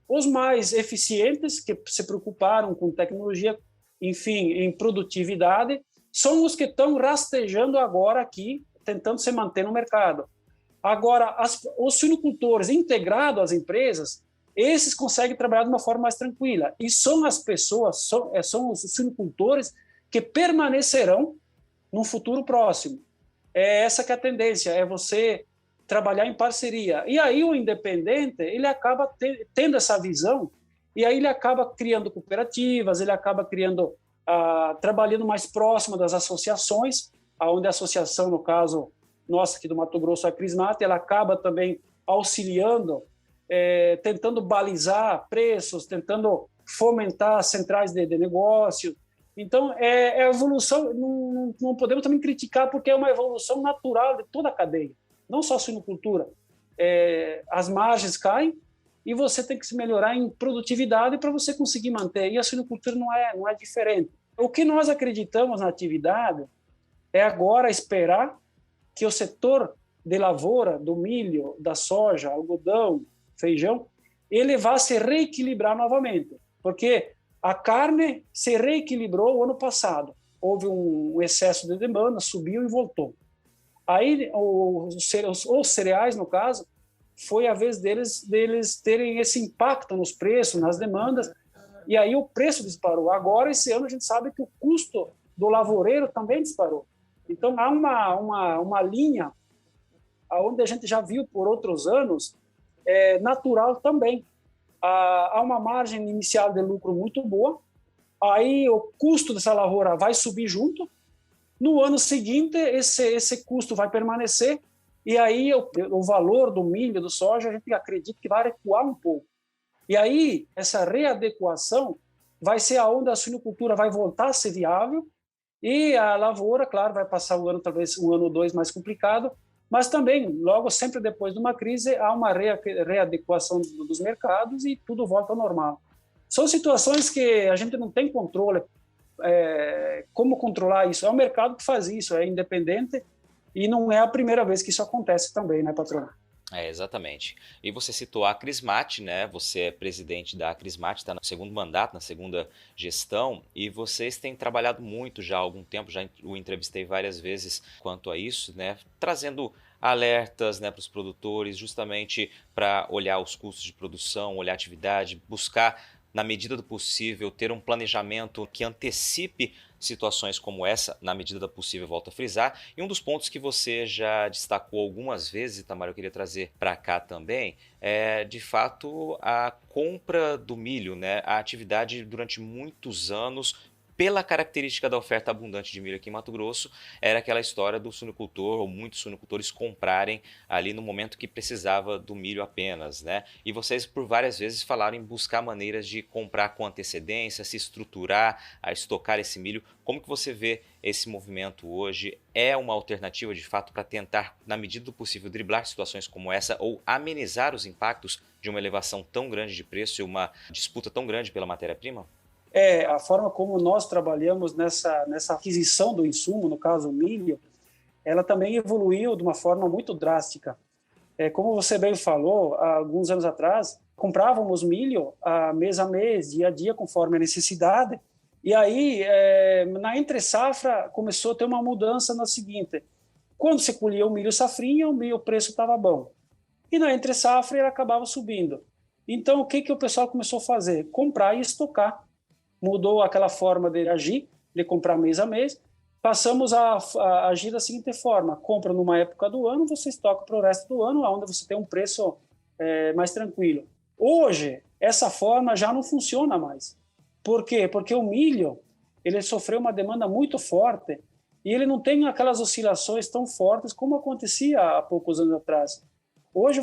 [SPEAKER 2] Os mais eficientes, que se preocuparam com tecnologia, enfim, em produtividade, são os que estão rastejando agora aqui, tentando se manter no mercado. Agora, os suinocultores integrados às empresas, esses conseguem trabalhar de uma forma mais tranquila. E são as pessoas, são os suinocultores que permanecerão num futuro próximo. Essa que é a tendência, é você trabalhar em parceria. E aí o independente, ele acaba tendo essa visão, e aí ele acaba criando cooperativas, ele acaba criando, trabalhando mais próximo das associações, onde a associação, no caso, nossa aqui do Mato Grosso, a Crismate, ela acaba também auxiliando, tentando balizar preços, tentando fomentar centrais de negócio. Então, é evolução, não podemos também criticar, porque é uma evolução natural de toda a cadeia, não só a suinocultura. As margens caem e você tem que se melhorar em produtividade para você conseguir manter, e a suinocultura não é diferente. O que nós acreditamos na atividade é agora esperar que o setor de lavoura, do milho, da soja, algodão, feijão, ele vá se reequilibrar novamente, porque a carne se reequilibrou o ano passado. Houve um excesso de demanda, subiu e voltou. Aí, os cereais, no caso, foi a vez deles terem esse impacto nos preços, nas demandas, e aí o preço disparou. Agora, esse ano, a gente sabe que o custo do lavoureiro também disparou. Então, há uma linha onde a gente já viu por outros anos, natural também. Há uma margem inicial de lucro muito boa, aí o custo dessa lavoura vai subir junto, no ano seguinte esse custo vai permanecer, e aí o valor do milho, do soja, a gente acredita que vai recuar um pouco. E aí essa readequação vai ser aonde a suinocultura vai voltar a ser viável, e a lavoura, claro, vai passar o ano, talvez um ano ou dois mais complicado, mas também, logo, sempre depois de uma crise, há uma readequação dos mercados e tudo volta ao normal. São situações que a gente não tem controle. Como controlar isso? É o mercado que faz isso, é independente, e não é a primeira vez que isso acontece também, né, patrão?
[SPEAKER 1] Exatamente. E você citou a Crismate, né? Você é presidente da Crismate, está no segundo mandato, na segunda gestão, e vocês têm trabalhado muito já há algum tempo, já o entrevistei várias vezes quanto a isso, né? Trazendo alertas, né, para os produtores, justamente para olhar os custos de produção, olhar a atividade, buscar, na medida do possível, ter um planejamento que antecipe situações como essa, na medida do possível, volto a frisar. E um dos pontos que você já destacou algumas vezes, Itamar, eu queria trazer para cá também, é, de fato, a compra do milho, né? A atividade durante muitos anos pela característica da oferta abundante de milho aqui em Mato Grosso, era aquela história do suinocultor, ou muitos suinocultores comprarem ali no momento que precisava do milho apenas, né? E vocês por várias vezes falaram em buscar maneiras de comprar com antecedência, se estruturar, a estocar esse milho. Como que você vê esse movimento hoje? É uma alternativa de fato para tentar, na medida do possível, driblar situações como essa ou amenizar os impactos de uma elevação tão grande de preço e uma disputa tão grande pela matéria-prima?
[SPEAKER 2] A forma como nós trabalhamos nessa aquisição do insumo, no caso o milho, ela também evoluiu de uma forma muito drástica. Como você bem falou, há alguns anos atrás, comprávamos milho mês a mês, dia a dia, conforme a necessidade. E aí, na entre-safra, começou a ter uma mudança na seguinte: quando você colhia o milho safrinha, o preço estava bom. E na entre-safra, ele acabava subindo. Então, o que o pessoal começou a fazer? Comprar e estocar. Mudou aquela forma de agir, de comprar mês a mês. Passamos a agir da seguinte forma: compra numa época do ano, você estoca para o resto do ano, onde você tem um preço mais tranquilo. Hoje, essa forma já não funciona mais. Por quê? Porque o milho ele sofreu uma demanda muito forte e ele não tem aquelas oscilações tão fortes como acontecia há poucos anos atrás. Hoje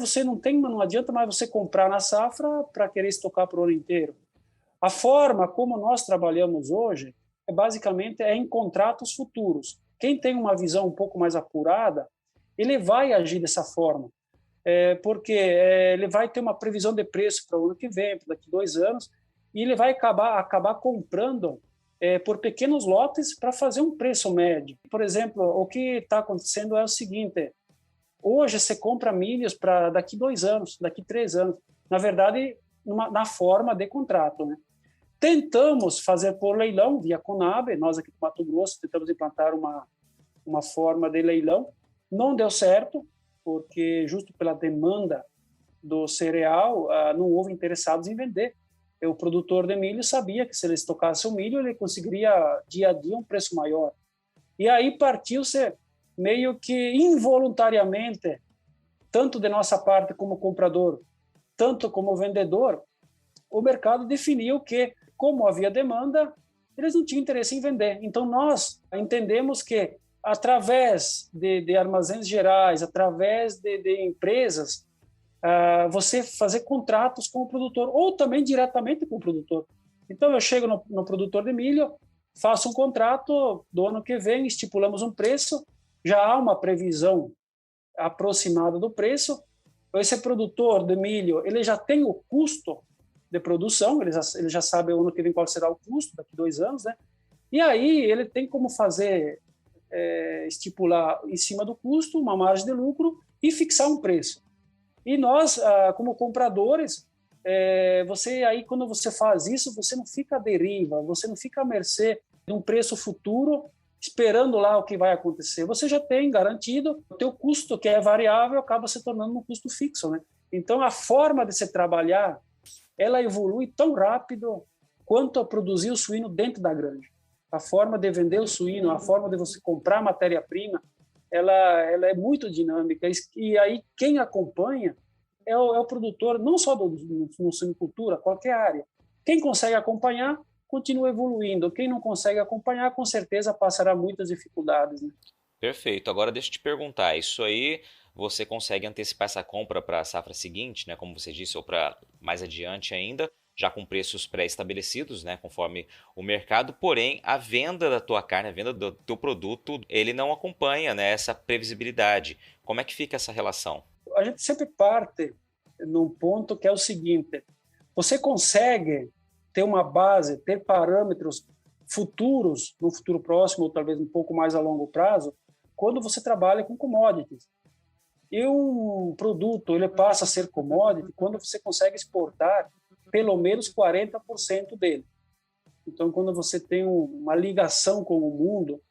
[SPEAKER 2] não adianta mais você comprar na safra para querer estocar para o ano inteiro. A forma como nós trabalhamos hoje basicamente em contratos futuros. Quem tem uma visão um pouco mais apurada, ele vai agir dessa forma, porque ele vai ter uma previsão de preço para o ano que vem, para daqui a 2 anos, e ele vai acabar comprando por pequenos lotes para fazer um preço médio. Por exemplo, o que está acontecendo é o seguinte: hoje você compra milhos para daqui 2 anos, daqui 3 anos. Na verdade, na forma de contrato, né? Tentamos fazer por leilão via Conab, nós aqui do Mato Grosso tentamos implantar uma forma de leilão, não deu certo, porque justo pela demanda do cereal, não houve interessados em vender. O produtor de milho sabia que se ele estocasse o milho, ele conseguiria dia a dia um preço maior. E aí partiu-se meio que involuntariamente, tanto de nossa parte como comprador, tanto como vendedor, o mercado definiu que, como havia demanda, eles não tinham interesse em vender. Então, nós entendemos que, através de armazéns gerais, através de empresas, você fazer contratos com o produtor, ou também diretamente com o produtor. Então, eu chego no produtor de milho, faço um contrato do ano que vem, estipulamos um preço, já há uma previsão aproximada do preço. Esse produtor de milho, ele já tem o custo de produção, ele já sabe o ano que vem qual será o custo, daqui 2 anos, né? E aí ele tem como fazer, estipular em cima do custo uma margem de lucro e fixar um preço. E nós, como compradores, quando você faz isso, você não fica à deriva, você não fica à mercê de um preço futuro, esperando lá o que vai acontecer. Você já tem garantido, o teu custo, que é variável, acaba se tornando um custo fixo, né? Então, a forma de se trabalhar, ela evolui tão rápido quanto a produzir o suíno dentro da granja. A forma de vender o suíno, a forma de você comprar matéria-prima, ela é muito dinâmica. E aí quem acompanha é o produtor, não só no suinocultura, qualquer área. Quem consegue acompanhar, continua evoluindo. Quem não consegue acompanhar, com certeza passará muitas dificuldades, né?
[SPEAKER 1] Perfeito. Agora deixa eu te perguntar, isso aí você consegue antecipar essa compra para a safra seguinte, né, como você disse, ou para mais adiante ainda, já com preços pré-estabelecidos, né, conforme o mercado, porém a venda da tua carne, a venda do teu produto, ele não acompanha, né, essa previsibilidade. Como é que fica essa relação?
[SPEAKER 2] A gente sempre parte num ponto que é o seguinte: você consegue ter uma base, ter parâmetros futuros, no futuro próximo, ou talvez um pouco mais a longo prazo, quando você trabalha com commodities. E um produto ele passa a ser commodity quando você consegue exportar pelo menos 40% dele. Então, quando você tem uma ligação com o mundo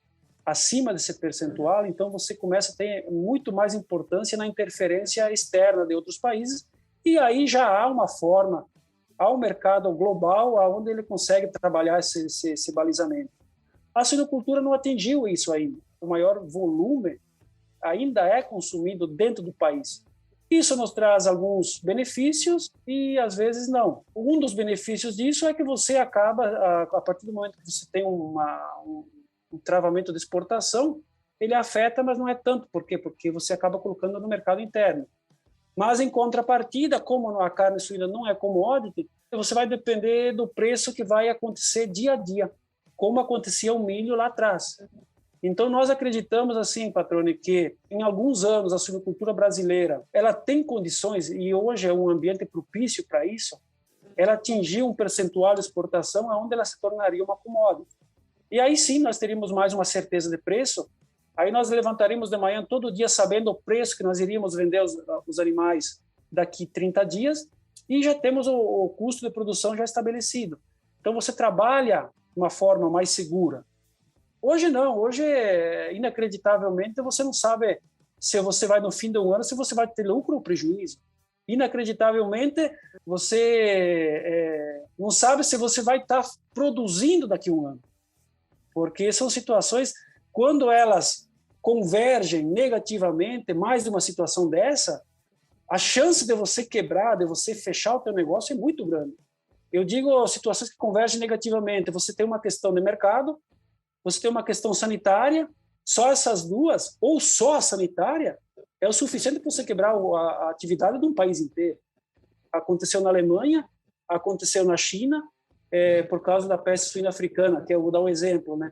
[SPEAKER 2] acima desse percentual, então você começa a ter muito mais importância na interferência externa de outros países, e aí já há uma forma, há um mercado global onde ele consegue trabalhar esse balizamento. A suinocultura não atingiu isso ainda. O maior volume ainda é consumido dentro do país. Isso nos traz alguns benefícios e, às vezes, não. Um dos benefícios disso é que você acaba, a partir do momento que você tem um travamento de exportação, ele afeta, mas não é tanto. Por quê? Porque você acaba colocando no mercado interno. Mas, em contrapartida, como a carne suína não é commodity, você vai depender do preço que vai acontecer dia a dia, como acontecia o milho lá atrás. Então, nós acreditamos, assim, Patrone, que em alguns anos a suinocultura brasileira ela tem condições, e hoje é um ambiente propício para isso, ela atingir um percentual de exportação onde ela se tornaria uma commodity. E aí sim nós teríamos mais uma certeza de preço, aí nós levantaríamos de manhã todo dia sabendo o preço que nós iríamos vender os animais daqui 30 dias e já temos o custo de produção já estabelecido. Então, você trabalha de uma forma mais segura. Hoje não, hoje inacreditavelmente você não sabe se você vai no fim de um ano, se você vai ter lucro ou prejuízo. Inacreditavelmente você não sabe se você vai estar produzindo daqui a um ano. Porque são situações, quando elas convergem negativamente, mais de uma situação dessa, a chance de você quebrar, de você fechar o teu negócio é muito grande. Eu digo situações que convergem negativamente, você tem uma questão de mercado, você tem uma questão sanitária, só essas duas, ou só a sanitária, é o suficiente para você quebrar a atividade de um país inteiro. Aconteceu na Alemanha, aconteceu na China, por causa da peste suína africana, que eu vou dar um exemplo, né?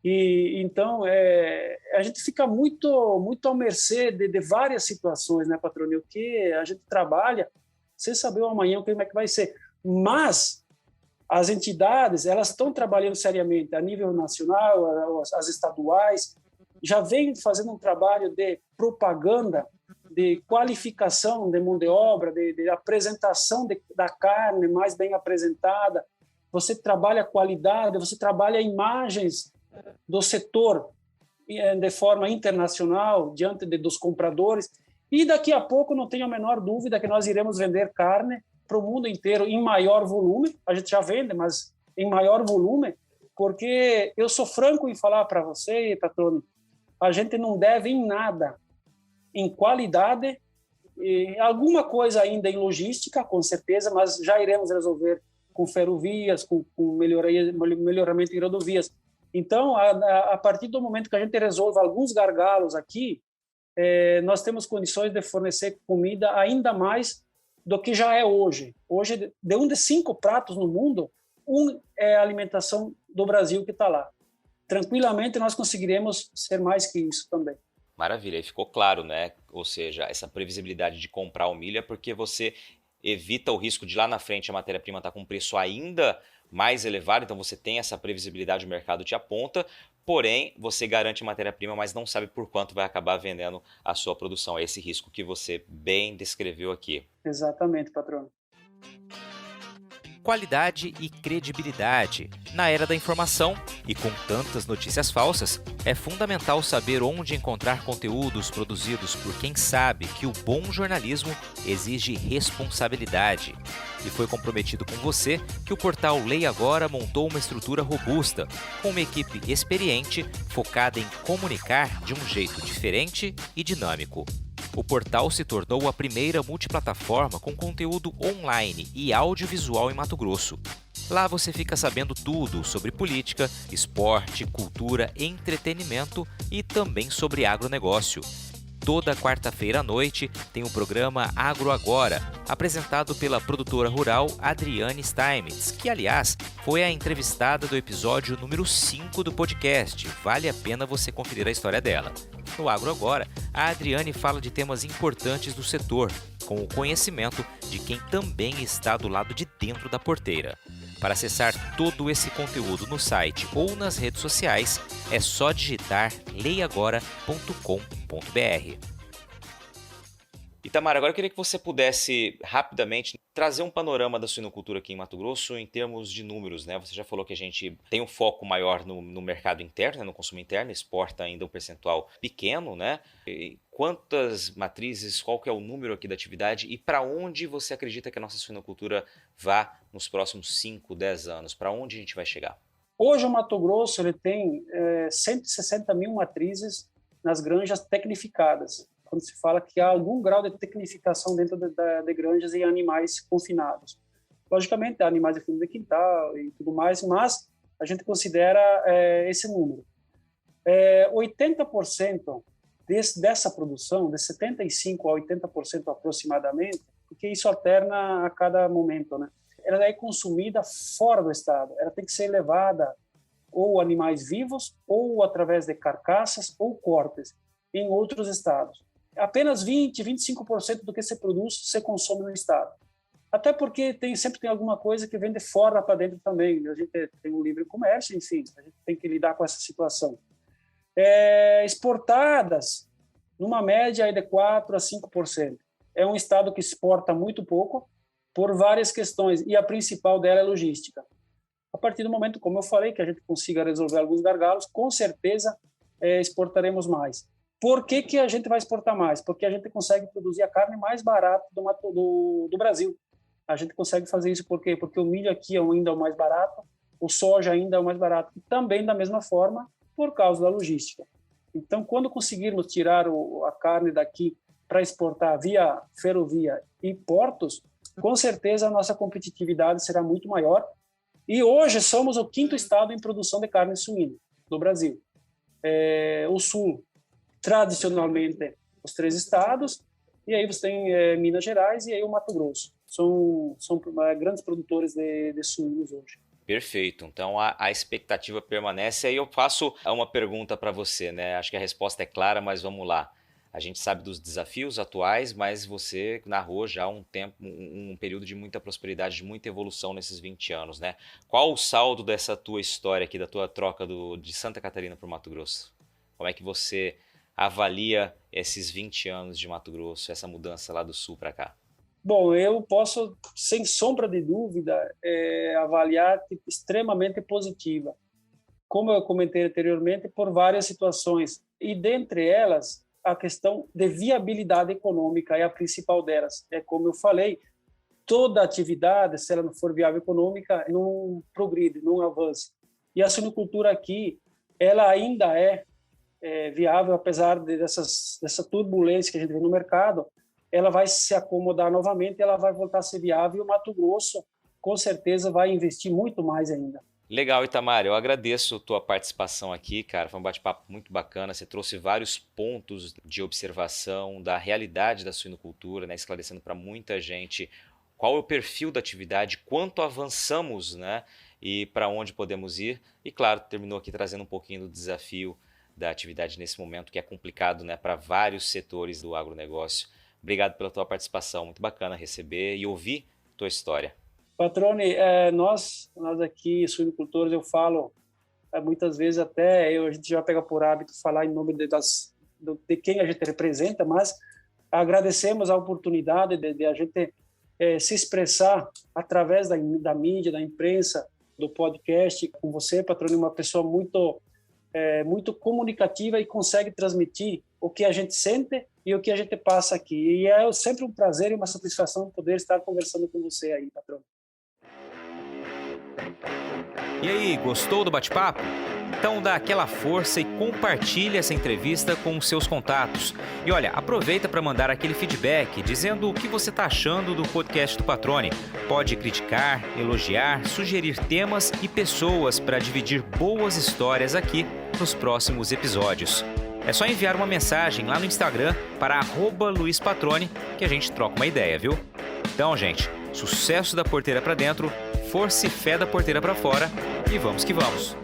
[SPEAKER 2] E então a gente fica muito à mercê de várias situações, né, Patrone? O que a gente trabalha sem saber o amanhã como é que vai ser. Mas as entidades, elas estão trabalhando seriamente a nível nacional, as estaduais, já vêm fazendo um trabalho de propaganda, de qualificação de mão de obra, de apresentação da carne mais bem apresentada. Você trabalha a qualidade, você trabalha imagens do setor de forma internacional, diante dos compradores. E daqui a pouco, não tenho a menor dúvida que nós iremos vender carne para o mundo inteiro em maior volume. A gente já vende, mas em maior volume, porque eu sou franco em falar para você, Patrone, a gente não deve em nada, em qualidade, e alguma coisa ainda em logística, com certeza, mas já iremos resolver com ferrovias, com melhoramento em rodovias. Então, a partir do momento que a gente resolve alguns gargalos aqui, nós temos condições de fornecer comida ainda mais do que já é hoje. Hoje, de um de 5 pratos no mundo, um é a alimentação do Brasil que está lá. Tranquilamente, nós conseguiremos ser mais que isso também.
[SPEAKER 1] Maravilha, aí ficou claro, né? Ou seja, essa previsibilidade de comprar o milho é porque você evita o risco de lá na frente a matéria-prima estar com um preço ainda mais elevado, então você tem essa previsibilidade, o mercado te aponta, porém você garante matéria-prima, mas não sabe por quanto vai acabar vendendo a sua produção. É esse risco que você bem descreveu aqui.
[SPEAKER 2] Exatamente, patrão.
[SPEAKER 1] Qualidade e credibilidade. Na era da informação e com tantas notícias falsas, é fundamental saber onde encontrar conteúdos produzidos por quem sabe que o bom jornalismo exige responsabilidade. E foi comprometido com você que o portal Leia Agora montou uma estrutura robusta, com uma equipe experiente focada em comunicar de um jeito diferente e dinâmico. O portal se tornou a primeira multiplataforma com conteúdo online e audiovisual em Mato Grosso. Lá você fica sabendo tudo sobre política, esporte, cultura, entretenimento e também sobre agronegócio. Toda quarta-feira à noite tem o programa Agro Agora, apresentado pela produtora rural Adriane Steinmetz, que, aliás, foi a entrevistada do episódio número 5 do podcast. Vale a pena você conferir a história dela. No Agro Agora, a Adriane fala de temas importantes do setor, com o conhecimento de quem também está do lado de dentro da porteira. Para acessar todo esse conteúdo no site ou nas redes sociais, é só digitar leiagora.com.br. Itamar, agora eu queria que você pudesse rapidamente trazer um panorama da suinocultura aqui em Mato Grosso em termos de números, né? Você já falou que a gente tem um foco maior no mercado interno, né? No consumo interno, exporta ainda um percentual pequeno, né? E quantas matrizes, qual que é o número aqui da atividade e para onde você acredita que a nossa suinocultura vá nos próximos 5, 10 anos? Para onde a gente vai chegar?
[SPEAKER 2] Hoje o Mato Grosso ele tem 160 mil matrizes nas granjas tecnificadas. quando se fala que há algum grau de tecnificação dentro de granjas e animais confinados. Logicamente, há animais de fundo de quintal e tudo mais, mas a gente considera esse número. 80% dessa produção, de 75% a 80% aproximadamente, porque isso alterna a cada momento, né? Ela é consumida fora do estado, ela tem que ser levada ou animais vivos, ou através de carcaças ou cortes em outros estados. Apenas 20%, 25% do que se produz se consome no estado. Até porque sempre tem alguma coisa que vem de fora para dentro também. A gente tem um livre comércio, enfim, a gente tem que lidar com essa situação. Exportadas, numa média de 4% a 5%. É um estado que exporta muito pouco, por várias questões, e a principal dela é logística. A partir do momento, como eu falei, que a gente consiga resolver alguns gargalos, com certeza exportaremos mais. Por que a gente vai exportar mais? Porque a gente consegue produzir a carne mais barata do Brasil. A gente consegue fazer isso por quê? Porque o milho aqui ainda é o mais barato, o soja ainda é o mais barato, e também da mesma forma por causa da logística. Então, quando conseguirmos tirar a carne daqui para exportar via ferrovia e portos, com certeza a nossa competitividade será muito maior. E hoje somos o 5º estado em produção de carne suína do Brasil. O Sul, tradicionalmente, os 3 estados, e aí você tem Minas Gerais e aí o Mato Grosso. São grandes produtores de suínos hoje.
[SPEAKER 1] Perfeito. Então a expectativa permanece. Aí eu faço uma pergunta para você, né? Acho que a resposta é clara, mas vamos lá. A gente sabe dos desafios atuais, mas você narrou já um período de muita prosperidade, de muita evolução nesses 20 anos, né? Qual o saldo dessa tua história aqui, da tua troca de Santa Catarina para o Mato Grosso? Como é que você avalia esses 20 anos de Mato Grosso, essa mudança lá do sul para cá?
[SPEAKER 2] Bom, eu posso, sem sombra de dúvida, avaliar extremamente positiva. Como eu comentei anteriormente, por várias situações. E dentre elas, a questão de viabilidade econômica é a principal delas. Como eu falei, toda atividade, se ela não for viável econômica, não progride, não avança. E a suinocultura aqui, ela ainda é viável, apesar dessa turbulência que a gente vê no mercado. Ela vai se acomodar novamente, ela vai voltar a ser viável, e o Mato Grosso, com certeza, vai investir muito mais ainda.
[SPEAKER 1] Legal, Itamar, eu agradeço a tua participação aqui, cara, foi um bate-papo muito bacana, você trouxe vários pontos de observação da realidade da suinocultura, né, esclarecendo para muita gente qual é o perfil da atividade, quanto avançamos, né, e para onde podemos ir, e claro, terminou aqui trazendo um pouquinho do desafio da atividade nesse momento, que é complicado, né, para vários setores do agronegócio. Obrigado pela tua participação, muito bacana receber e ouvir tua história.
[SPEAKER 2] Patrone, nós aqui, suinocultores, eu falo muitas vezes até, a gente já pega por hábito falar em nome de quem a gente representa, mas agradecemos a oportunidade de a gente se expressar através da mídia, da imprensa, do podcast, com você, Patrone, uma pessoa muito comunicativa e consegue transmitir o que a gente sente e o que a gente passa aqui. E é sempre um prazer e uma satisfação poder estar conversando com você aí, patrão.
[SPEAKER 1] E aí, gostou do bate-papo? Então dá aquela força e compartilha essa entrevista com os seus contatos. E olha, aproveita para mandar aquele feedback dizendo o que você está achando do podcast do Patrone. Pode criticar, elogiar, sugerir temas e pessoas para dividir boas histórias aqui nos próximos episódios. É só enviar uma mensagem lá no Instagram para @LuizPatrone que a gente troca uma ideia, viu? Então, gente, sucesso da porteira para dentro, força e fé da porteira para fora e vamos que vamos!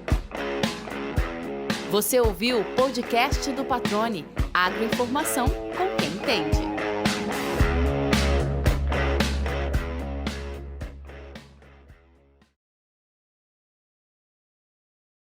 [SPEAKER 3] Você ouviu o podcast do Patrone, agroinformação com quem entende.